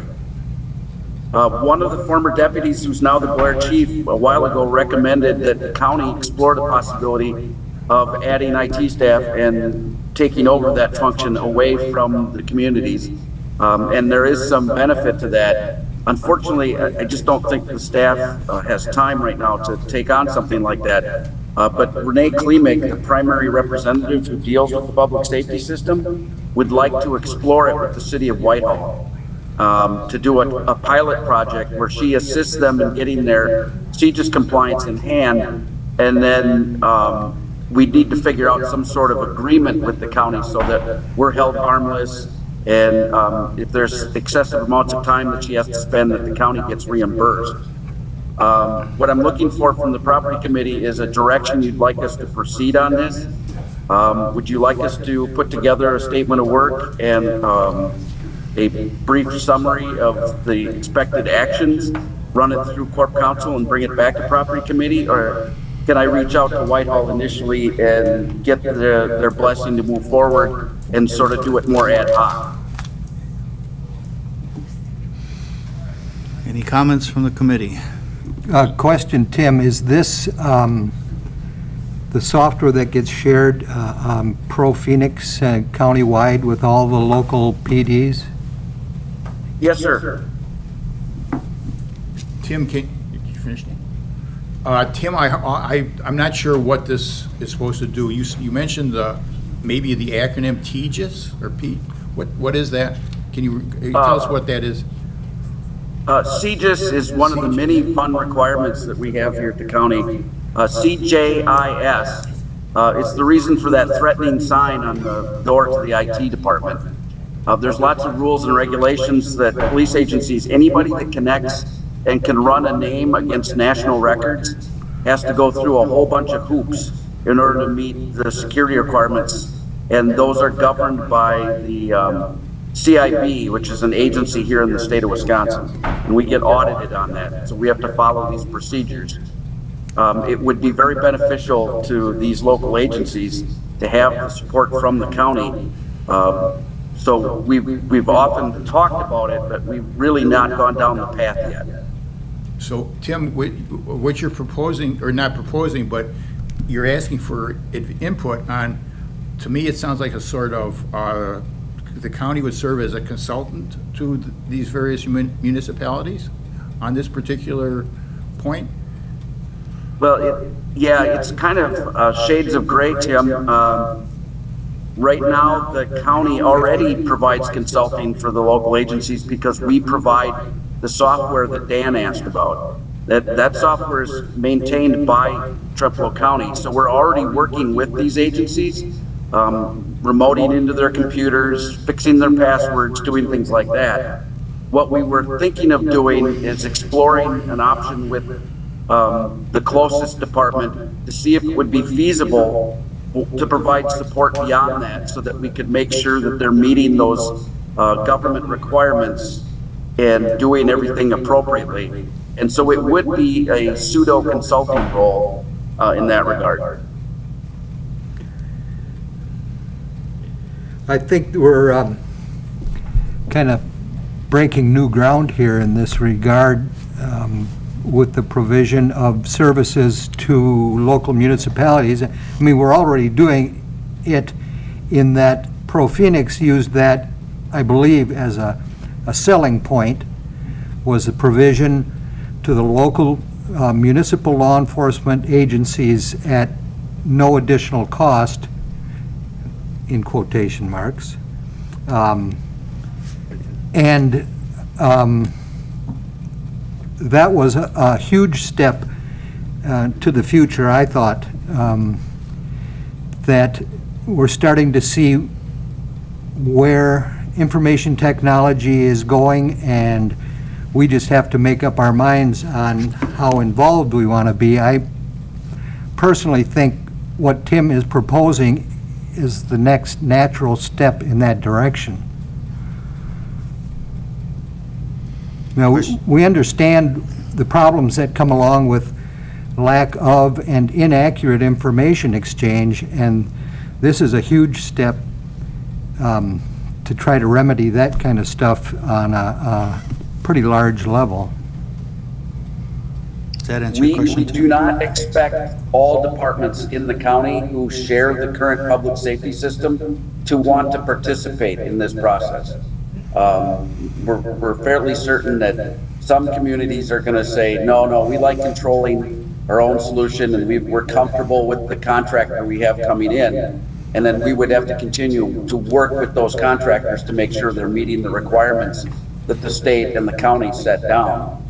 Speaker 12: One of the former deputies, who's now the Blair chief, a while ago recommended that the county explore the possibility of adding IT staff and taking over that function away from the communities. And there is some benefit to that. Unfortunately, I just don't think the staff has time right now to take on something like that. But Renee Klemek, the primary representative who deals with the public safety system, would like to explore it with the city of Whitehall to do a pilot project where she assists them in getting their CJIS compliance in hand. And then we need to figure out some sort of agreement with the county so that we're held harmless. And if there's excessive amounts of time that she has to spend, that the county gets reimbursed. What I'm looking for from the property committee is a direction you'd like us to proceed on this. Would you like us to put together a statement of work and a brief summary of the expected actions, run it through Corp Council and bring it back to property committee? Or can I reach out to Whitehall initially and get their blessing to move forward and sort of do it more ad hoc?
Speaker 1: Any comments from the committee?
Speaker 8: Question, Tim, is this the software that gets shared pro Phoenix countywide with all the local PDs?
Speaker 12: Yes, sir.
Speaker 5: Tim, did you finish? Tim, I'm not sure what this is supposed to do. You mentioned maybe the acronym TGIS or P. What is that? Can you tell us what that is?
Speaker 12: CJIS is one of the many fund requirements that we have here at the county. CJIS is the reason for that threatening sign on the door to the IT department. There's lots of rules and regulations that police agencies, anybody that connects and can run a name against national records, has to go through a whole bunch of hoops in order to meet the security requirements. And those are governed by the CIB, which is an agency here in the state of Wisconsin, and we get audited on that. So we have to follow these procedures. It would be very beneficial to these local agencies to have the support from the county. So we've often talked about it, but we've really not gone down the path yet.
Speaker 5: So, Tim, what you're proposing, or not proposing, but you're asking for input on, to me, it sounds like a sort of, the county would serve as a consultant to these various municipalities on this particular point?
Speaker 12: Well, it's kind of shades of gray, Tim. Right now, the county already provides consulting for the local agencies because we provide the software that Dan asked about. That software is maintained by Trempealeau County, so we're already working with these agencies, remoting into their computers, fixing their passwords, doing things like that. What we were thinking of doing is exploring an option with the closest department to see if it would be feasible to provide support beyond that, so that we could make sure that they're meeting those government requirements and doing everything appropriately. And so it would be a pseudo consulting role in that regard.
Speaker 8: I think we're kind of breaking new ground here in this regard. with the provision of services to local municipalities. I mean, we're already doing it in that Pro Phoenix used that, I believe, as a selling point, was the provision to the local municipal law enforcement agencies at no additional cost, in quotation marks. That was a huge step to the future, I thought, that we're starting to see where information technology is going, and we just have to make up our minds on how involved we want to be. I personally think what Tim is proposing is the next natural step in that direction. Now, we understand the problems that come along with lack of and inaccurate information exchange, and this is a huge step to try to remedy that kind of stuff on a pretty large level.
Speaker 1: Does that answer your question?
Speaker 12: We do not expect all departments in the county who share the current public safety system to want to participate in this process. We're fairly certain that some communities are going to say, no, we like controlling our own solution, and we're comfortable with the contractor we have coming in. And then we would have to continue to work with those contractors to make sure they're meeting the requirements that the state and the county set down.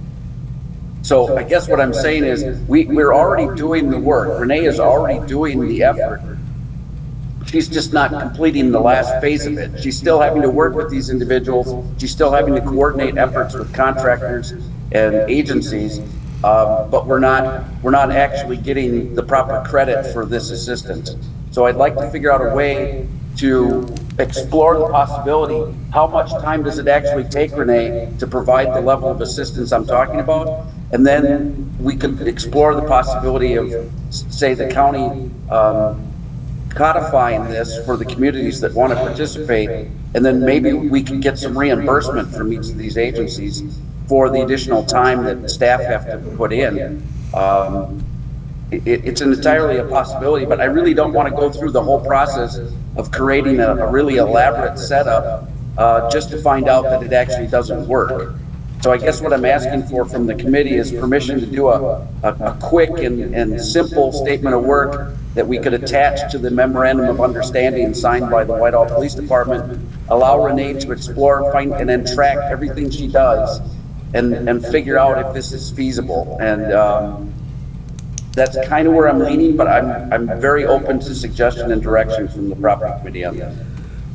Speaker 12: So I guess what I'm saying is we're already doing the work. Renee is already doing the effort. She's just not completing the last phase of it. She's still having to work with these individuals. She's still having to coordinate efforts with contractors and agencies, but we're not actually getting the proper credit for this assistance. So I'd like to figure out a way to explore the possibility. How much time does it actually take, Renee, to provide the level of assistance I'm talking about? And then we could explore the possibility of, say, the county codifying this for the communities that want to participate, and then maybe we can get some reimbursement from each of these agencies for the additional time that staff have to put in. It's entirely a possibility, but I really don't want to go through the whole process of creating a really elaborate setup just to find out that it actually doesn't work. So I guess what I'm asking for from the committee is permission to do a quick and simple statement of work that we could attach to the memorandum of understanding signed by the Whitehall Police Department, allow Renee to explore, find, and then track everything she does and figure out if this is feasible. And that's kind of where I'm leaning, but I'm very open to suggestion and direction from the property committee on this.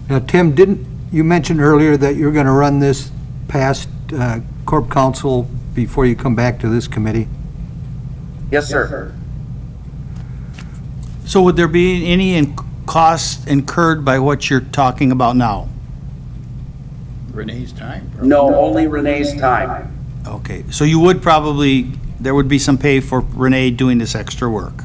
Speaker 8: Now, Tim, didn't you mention earlier that you're going to run this past Corp Council before you come back to this committee?
Speaker 12: Yes, sir.
Speaker 1: So would there be any costs incurred by what you're talking about now?
Speaker 5: Renee's time? probably.
Speaker 12: No, only Renee's time.
Speaker 1: Okay, so you would probably, there would be some pay for Renee doing this extra work?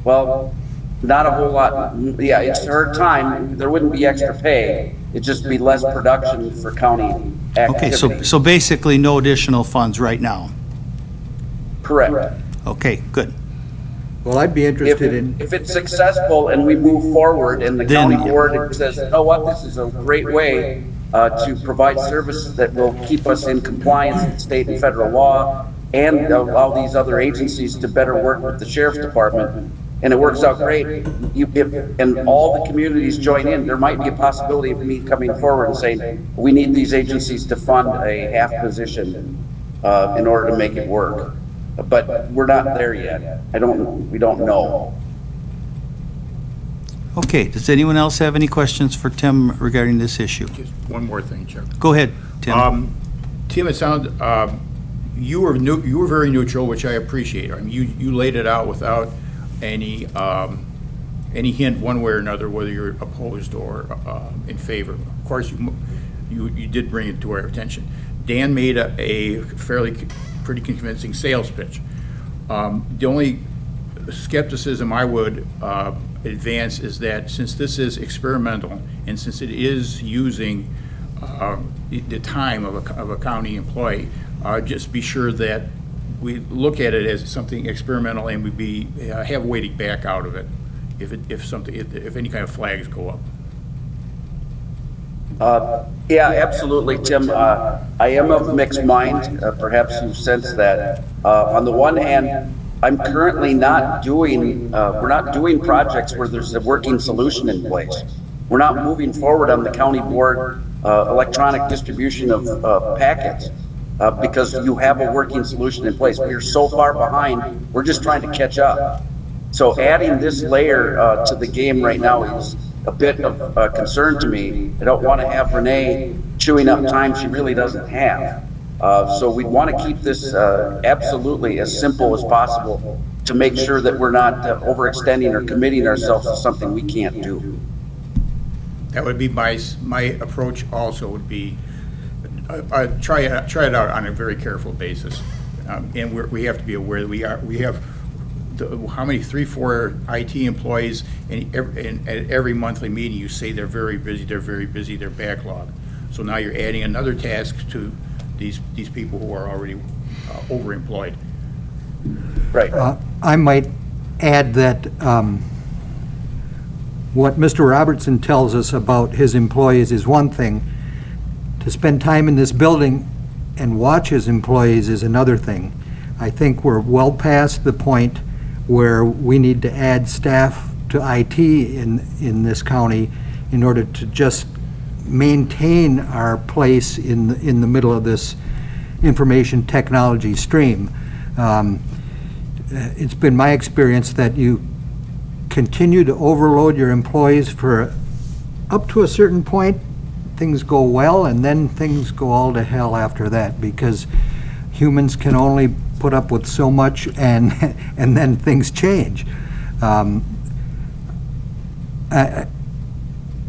Speaker 12: Well, not a whole lot. Yeah, it's her time. There wouldn't be extra pay. It'd just be less production for county
Speaker 1: Okay,
Speaker 12: activity.
Speaker 1: so basically no additional funds right now?
Speaker 12: Correct.
Speaker 1: Okay, good.
Speaker 8: Well, I'd be interested in,
Speaker 12: If it's successful and we move forward and the
Speaker 1: Then-
Speaker 12: county board says, you know what, this is a great way to provide service that will keep us in compliance with state and federal law and allow these other agencies to better work with the sheriff's department, and it works out great, and all the communities join in, there might be a possibility of me coming forward and saying, we need these agencies to fund a half position in order to make it work. But we're not there yet. We don't know.
Speaker 1: Okay, does anyone else have any questions for Tim regarding this issue?
Speaker 5: Just one more thing, Chuck.
Speaker 1: Go ahead, Tim.
Speaker 5: Tim, it sounded, you were very neutral, which I appreciate. I mean, you laid it out without any hint one way or another whether you're opposed or in favor. Of course, you did bring it to our attention. Dan made a pretty convincing sales pitch. The only skepticism I would advance is that since this is experimental and since it is using the time of a county employee, just be sure that we look at it as something experimental and we have weighting back out of it if any kind of flags go up.
Speaker 12: Yeah, absolutely, Tim. I am of mixed mind. Perhaps you sense that. On the one hand, I'm currently not doing, we're not doing projects where there's a working solution in place. We're not moving forward on the county board electronic distribution of packets because you have a working solution in place. We are so far behind, we're just trying to catch up. So adding this layer to the game right now is a bit of a concern to me. I don't want to have Renee chewing up time she really doesn't have. So we want to keep this absolutely as simple as possible to make sure that we're not overextending or committing ourselves to something we can't do.
Speaker 5: That would be my approach also would be, try it out on a very careful basis. And we have to be aware that we have how many, 3-4 IT employees, and at every monthly meeting you say they're very busy, they're backlogged. So now you're adding another task to these people who are already overemployed.
Speaker 12: Right.
Speaker 8: I might add that what Mr. Robertson tells us about his employees is one thing. To spend time in this building and watch his employees is another thing. I think we're well past the point where we need to add staff to IT in this county in order to just maintain our place in the middle of this information technology stream. It's been my experience that you continue to overload your employees for up to a certain point, things go well, and then things go all to hell after that, because humans can only put up with so much, and then things change.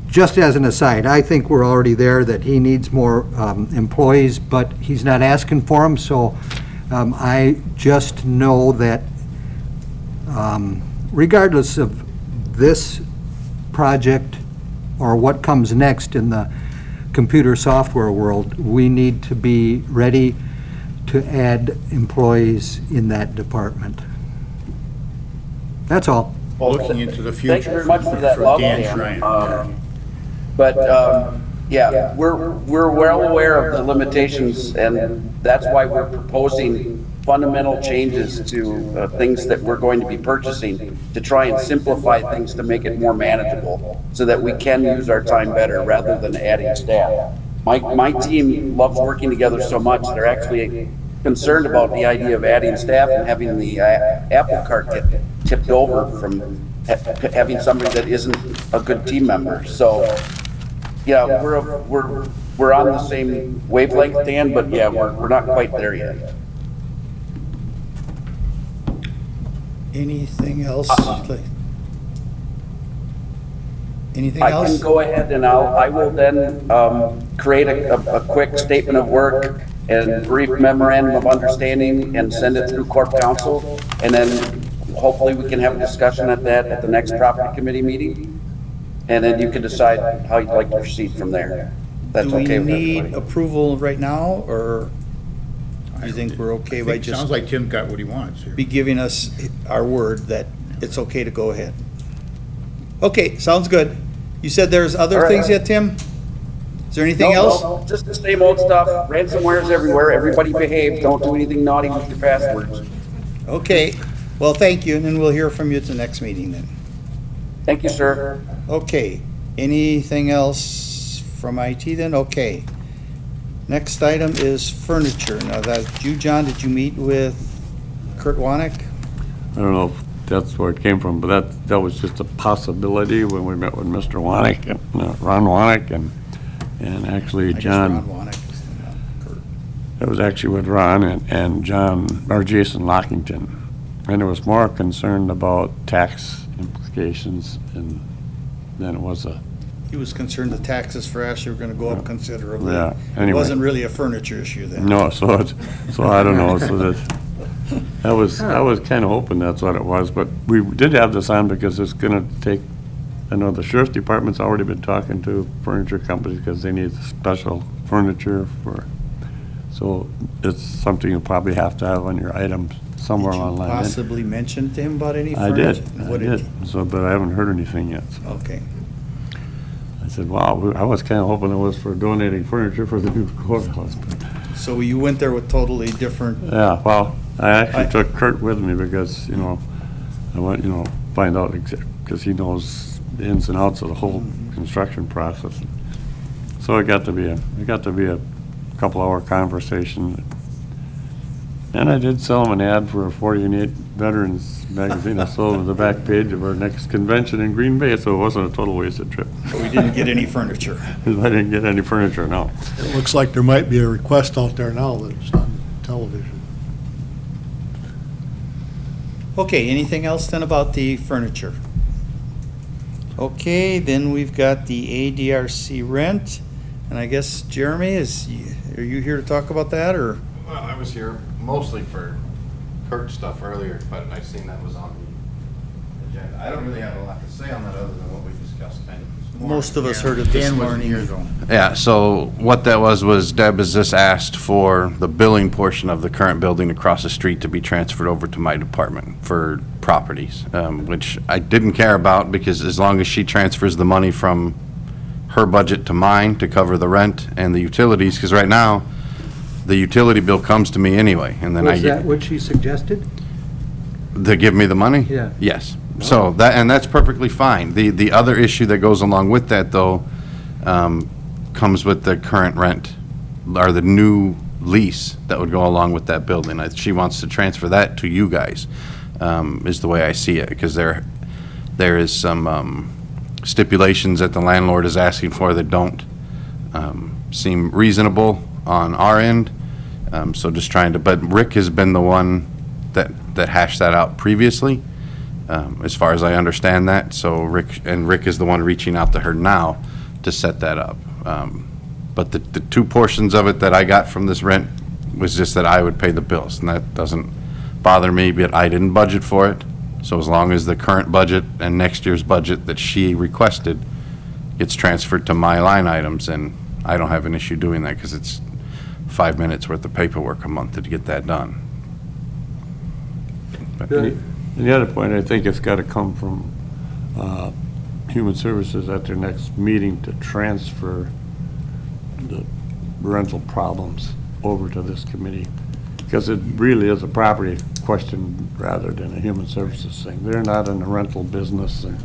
Speaker 8: Just as an aside, I think we're already there, that he needs more employees, but he's not asking for them, so I just know that regardless of this project or what comes next in the computer software world, we need to be ready to add employees in that department. That's all.
Speaker 5: Looking into the future.
Speaker 12: Thank you very much for that,
Speaker 5: from Dan
Speaker 12: Dan.
Speaker 5: Schrein.
Speaker 12: Yeah, we're well aware of the limitations, and that's why we're proposing fundamental changes to things that we're going to be purchasing to try and simplify things to make it more manageable so that we can use our time better rather than adding staff. My team loves working together so much, they're actually concerned about the idea of adding staff and having the apple cart get tipped over from having somebody that isn't a good team member. So, yeah, we're on the same wavelength, Dan, but yeah, we're not quite there yet.
Speaker 1: Anything else? Anything
Speaker 12: I
Speaker 1: else?
Speaker 12: can go ahead and I will then create a quick statement of work and brief memorandum of understanding and send it through Corp Council, and then hopefully we can have a discussion at the next property committee meeting, and then you can decide how you'd like to proceed from there. That's okay with
Speaker 1: Do we need
Speaker 12: everybody.
Speaker 1: approval right now, or do you think we're okay by
Speaker 5: It
Speaker 1: just
Speaker 5: sounds like Tim got what he wants here.
Speaker 1: be giving us our word that it's okay to go ahead? Okay, sounds good. You said there's other
Speaker 12: All right.
Speaker 1: things yet, Tim? Is there anything else?
Speaker 12: No, just the same old stuff. Ransomware's everywhere. Everybody behave. Don't do anything naughty with your passwords.
Speaker 1: Okay, well, thank you, and then we'll hear from you at the next meeting then.
Speaker 12: Thank you, sir.
Speaker 1: Okay, anything else from IT then? Okay. Next item is furniture. Now, that's you, John, did you meet with Kurt Wanek?
Speaker 13: I don't know if that's where it came from, but that was just a possibility when we met with Mr. Wanek, and Ron Wanek, and actually
Speaker 1: I guess
Speaker 13: John.
Speaker 1: Ron Wanek is not Kurt.
Speaker 13: It was actually with Ron and John, or Jason Lockington. And it was more concerned about tax implications than it was
Speaker 1: He was concerned the taxes for Ashley were gonna go up considerably.
Speaker 13: Yeah,
Speaker 1: It
Speaker 13: anyway.
Speaker 1: wasn't really a furniture issue then.
Speaker 13: no, so I don't know, so I was kind of hoping that's what it was, but we did have this on because it's gonna take, I know the sheriff's department's already been talking to furniture companies because they need special furniture So it's something you probably have to have on your items somewhere
Speaker 1: Did you
Speaker 13: online.
Speaker 1: possibly mention to him about any
Speaker 13: I
Speaker 1: furniture?
Speaker 13: did,
Speaker 1: What
Speaker 13: I did. So, but I haven't heard anything yet. So
Speaker 1: Okay.
Speaker 13: I said, wow, I was kind of hoping it was for donating furniture for the new courthouse. But
Speaker 1: So you went there with totally different,
Speaker 13: yeah, well, I actually took Kurt with me because, you know, I went, you know, find out, because he knows the ins and outs of the whole construction process. So it got to be a couple-hour conversation. And I did sell him an ad for a 48 Veterans magazine. I sold it on the back page of our next convention in Green Bay, so it wasn't a total wasted trip.
Speaker 1: but we didn't get any furniture.
Speaker 13: I didn't get any furniture, no.
Speaker 7: It looks like there might be a request out there now that's on television.
Speaker 1: Okay, anything else then about the furniture? Okay, then we've got the ADRC rent, and I guess Jeremy, are you here to talk about that, or?
Speaker 14: Well, I was here mostly for Kurt's stuff earlier, but I seen that was on the agenda. I don't really have a lot to say on that other than what we discussed kind of this morning.
Speaker 1: Most of us heard it this
Speaker 5: Dan wasn't
Speaker 1: morning.
Speaker 5: here though.
Speaker 14: Yeah, so what that was Deb has just asked for the billing portion of the current building across the street to be transferred over to my department for properties, which I didn't care about because as long as she transfers the money from her budget to mine to cover the rent and the utilities, because right now, the utility bill comes to me anyway, and then I
Speaker 8: Was
Speaker 14: get.
Speaker 8: that what she suggested?
Speaker 14: To give me the money?
Speaker 8: Yeah.
Speaker 14: Yes. So that's perfectly fine. The other issue that goes along with that, though, comes with the current rent, or the new lease that would go along with that building. She wants to transfer that to you guys, is the way I see it, because there is some stipulations that the landlord is asking for that don't seem reasonable on our end. So just trying to, but Rick has been the one that hashed that out previously, as far as I understand that. So Rick is the one reaching out to her now to set that up. But the two portions of it that I got from this rent was just that I would pay the bills, and that doesn't bother me, but I didn't budget for it. So as long as the current budget and next year's budget that she requested gets transferred to my line items, and I don't have an issue doing that because it's 5 minutes worth of paperwork a month to get that done. But-
Speaker 13: And the other point, I think it's got to come from Human Services at their next meeting to transfer the rental problems over to this committee, because it really is a property question rather than a Human Services thing. They're not in the rental business, and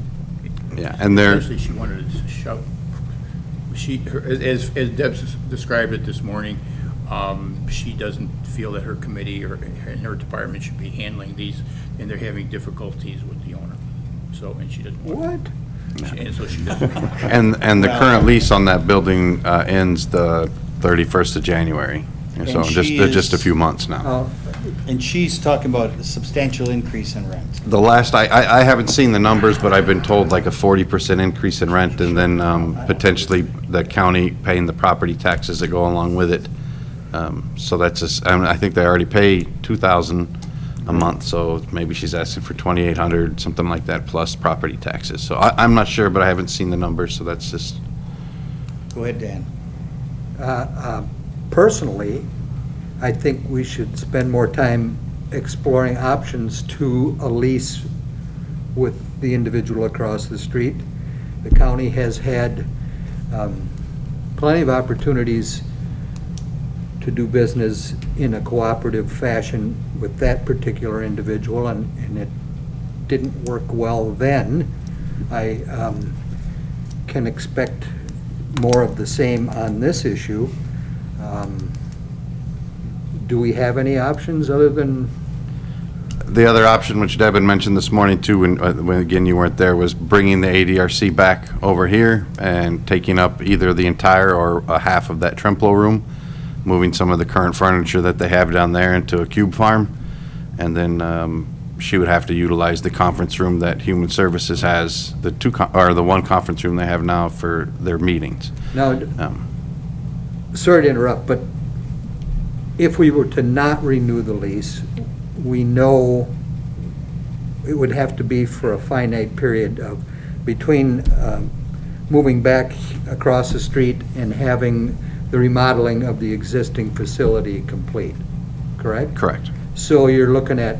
Speaker 14: Yeah, and they're,
Speaker 5: Especially she wanted to shout, as Deb described it this morning, she doesn't feel that her committee or her department should be handling these, and they're having difficulties with the owner. So, and she doesn't want. What? And so she doesn't.
Speaker 14: and the current lease on that building ends the 31st of January. So
Speaker 1: And she
Speaker 14: just a
Speaker 1: is-
Speaker 14: few months now.
Speaker 1: And she's talking about a substantial increase in rent.
Speaker 14: The last, I haven't seen the numbers, but I've been told like a 40% increase in rent, and then potentially the county paying the property taxes that go along with it. So that's just, I think they already pay $2,000 a month, so maybe she's asking for $2,800, something like that, plus property taxes. So I'm not sure, but I haven't seen the numbers, so that's just.
Speaker 1: Go ahead, Dan.
Speaker 8: Personally, I think we should spend more time exploring options to a lease with the individual across the street. The county has had plenty of opportunities to do business in a cooperative fashion with that particular individual, and it didn't work well then. I can expect more of the same on this issue. Do we have any options other than?
Speaker 14: The other option, which Deb had mentioned this morning too, when again you weren't there, was bringing the ADRC back over here and taking up either the entire or a half of that Trempealeau room, moving some of the current furniture that they have down there into a cube farm, and then she would have to utilize the conference room that Human Services has, the one conference room they have now for their meetings.
Speaker 8: Now, sorry to interrupt, but if we were to not renew the lease, we know it would have to be for a finite period of between moving back across the street and having the remodeling of the existing facility complete, correct?
Speaker 14: Correct.
Speaker 8: So you're looking at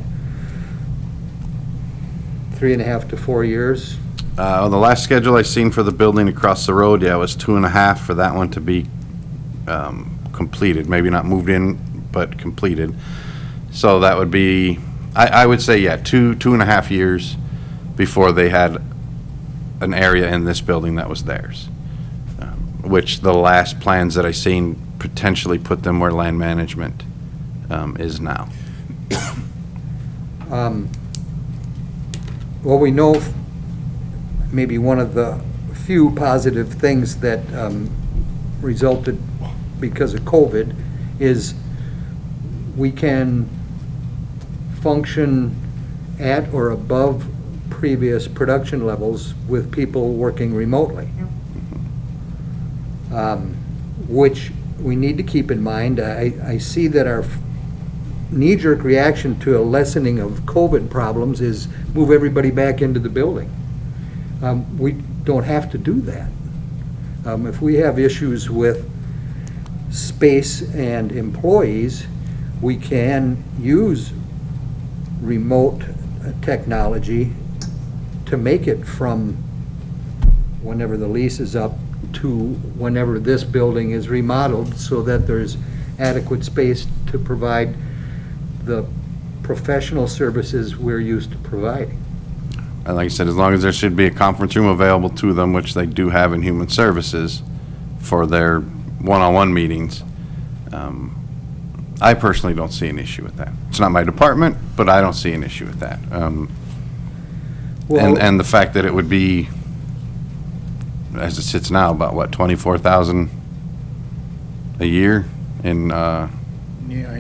Speaker 8: 3.5 to 4 years?
Speaker 14: The last schedule I seen for the building across the road, yeah, it was 2.5 for that one to be completed. Maybe not moved in, but completed. So that would be, I would say, yeah, 2.5 years before they had an area in this building that was theirs. Which the last plans that I seen potentially put them where land management is now.
Speaker 8: Well, we know maybe one of the few positive things that resulted because of COVID is we can function at or above previous production levels with people working remotely. Which we need to keep in mind. I see that our knee-jerk reaction to a lessening of COVID problems is move everybody back into the building. We don't have to do that. If we have issues with space and employees, we can use remote technology to make it from whenever the lease is up to whenever this building is remodeled, so that there's adequate space to provide the professional services we're used to providing.
Speaker 14: And like I said, as long as there should be a conference room available to them, which they do have in Human Services for their one-on-one meetings, I personally don't see an issue with that. It's not my department, but I don't see an issue with that. And the fact that it would be, as it sits now, about what, 24,000 a year in,
Speaker 5: Yeah,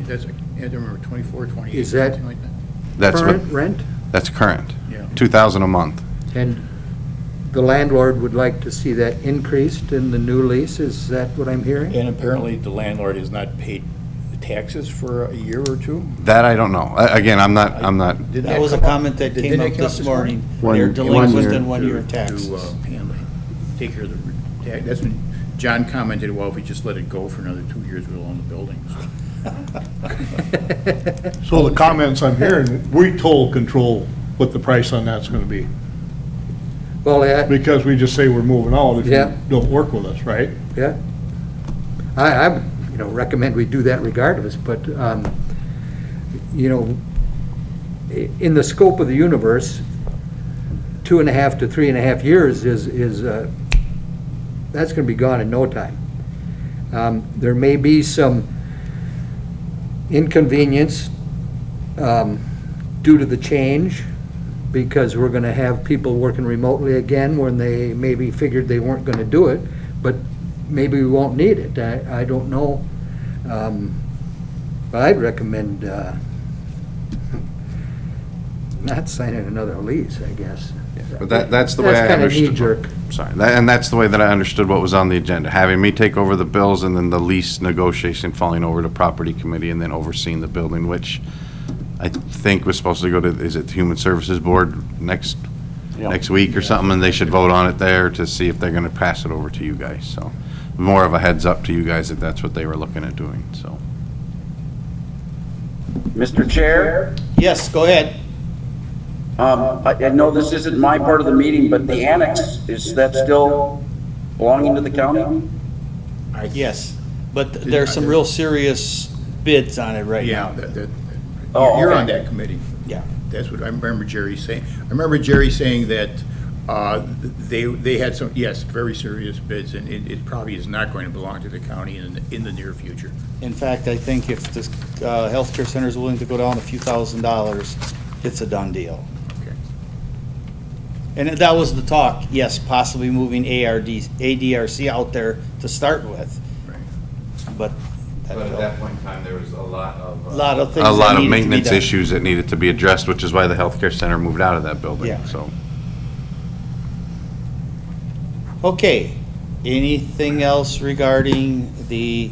Speaker 5: that's, I don't remember, 24, 28,
Speaker 8: Is that
Speaker 5: something like that.
Speaker 14: that's
Speaker 8: current
Speaker 14: what,
Speaker 8: rent?
Speaker 14: that's current.
Speaker 5: Yeah.
Speaker 14: 2,000 a month.
Speaker 8: And the landlord would like to see that increased in the new lease, is that what I'm hearing?
Speaker 5: And apparently the landlord has not paid taxes for a year or two?
Speaker 14: That I don't know. Again, I'm not,
Speaker 5: Did
Speaker 15: That was a
Speaker 5: come up?
Speaker 15: comment that
Speaker 5: Didn't
Speaker 15: came
Speaker 5: that
Speaker 15: up
Speaker 5: come
Speaker 15: this morning.
Speaker 13: One-
Speaker 15: They're
Speaker 13: one
Speaker 15: delinquent
Speaker 13: year.
Speaker 15: in 1 year
Speaker 5: To,
Speaker 15: taxes.
Speaker 5: handle, take care of the, that's when John commented, well, if we just let it go for another 2 years, we'll own the building, so.
Speaker 7: So the comments I'm hearing, we total control what the price on that's gonna be.
Speaker 8: Well,
Speaker 7: Because we just say we're moving out if
Speaker 8: Yeah.
Speaker 7: you don't work with us, right?
Speaker 8: yeah. I recommend we do that regardless, but, in the scope of the universe, 2.5 to 3.5 years is that's gonna be gone in no time. There may be some inconvenience due to the change, because we're gonna have people working remotely again when they maybe figured they weren't gonna do it, but maybe we won't need it. I don't know. But I'd recommend not signing another lease, I guess.
Speaker 14: but that's the way I
Speaker 8: That's kind of
Speaker 14: understood.
Speaker 8: knee-jerk.
Speaker 14: Sorry, and that's the way that I understood what was on the agenda, having me take over the bills and then the lease negotiation falling over to property committee and then overseeing the building, which I think was supposed to go to, is it the Human Services Board next week or something, and they should vote on it there to see if they're gonna pass it over to you guys, so. More of a heads up to you guys that that's what they were looking at doing, so.
Speaker 12: Mr. Chair,
Speaker 15: Yes, go ahead.
Speaker 12: I know this isn't my part of the meeting, but the annex, is that still belonging to the county?
Speaker 15: Yes, but there's some real serious bids on it right
Speaker 5: Yeah,
Speaker 15: now.
Speaker 12: Oh,
Speaker 5: you're on
Speaker 12: okay.
Speaker 5: that committee.
Speaker 15: Yeah.
Speaker 5: That's what I remember Jerry saying. I remember Jerry saying that they had some, yes, very serious bids, and it probably is not going to belong to the county in the near future.
Speaker 15: In fact, I think if this healthcare center is willing to go down a few $1,000s, it's a done deal.
Speaker 5: Okay.
Speaker 15: And that was the talk, yes, possibly moving ADRC out there to start with,
Speaker 5: Right.
Speaker 15: but that
Speaker 14: But at
Speaker 15: fell.
Speaker 14: that point in time, there was a lot of.
Speaker 15: Lot of things
Speaker 14: A lot
Speaker 15: that
Speaker 14: of
Speaker 15: needed to be
Speaker 14: maintenance
Speaker 15: done.
Speaker 14: issues that needed to be addressed, which is why the healthcare center moved out of that building,
Speaker 15: Yeah.
Speaker 14: so.
Speaker 15: Okay, anything else regarding the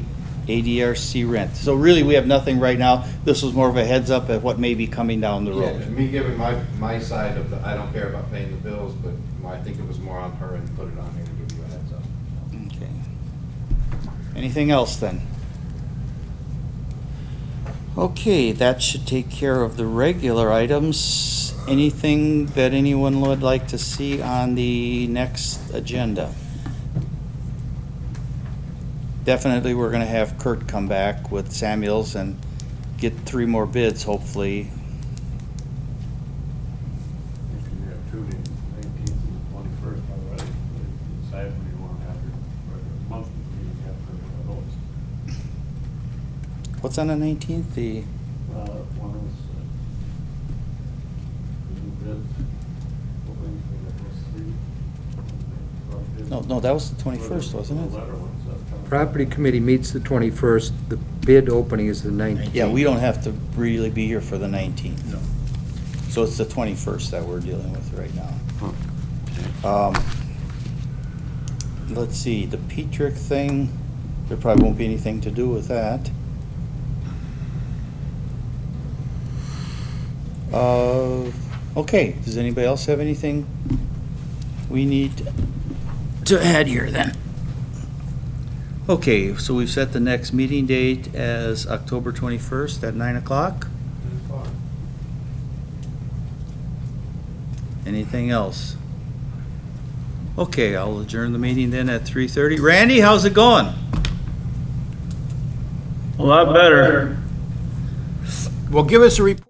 Speaker 15: ADRC rent? So really, we have nothing right now. This was more of a heads up at what may be coming down the road.
Speaker 14: Me giving my side of the, I don't care about paying the bills, but I think it was more on her and put it on here to give you a heads up.
Speaker 15: Okay. Anything else then? Okay, that should take care of the regular items. Anything that anyone would like to see on the next agenda? Definitely, we're gonna have Kurt come back with Samuels and get 3 more bids, hopefully.
Speaker 6: You can have 2 days, 19th and the 21st already. Decide when you want to have your monthly meeting after those.
Speaker 15: What's on the 19th?
Speaker 6: One is the new bid, opening for those 3.
Speaker 15: No, that was the 21st, wasn't it?
Speaker 8: Property committee meets the 21st, the bid opening is the 19th.
Speaker 15: Yeah, we don't have to really be here for the 19th. No. So it's the 21st that we're dealing with right now. Let's see, the Petric thing, there probably won't be anything to do with that. Okay, does anybody else have anything we need to add here then? Okay, so we've set the next meeting date as October 21st at 9 o'clock. Anything else? Okay, I'll adjourn the meeting then at 3:30. Randy, how's it going?
Speaker 9: A lot better.
Speaker 5: Well, give us a report.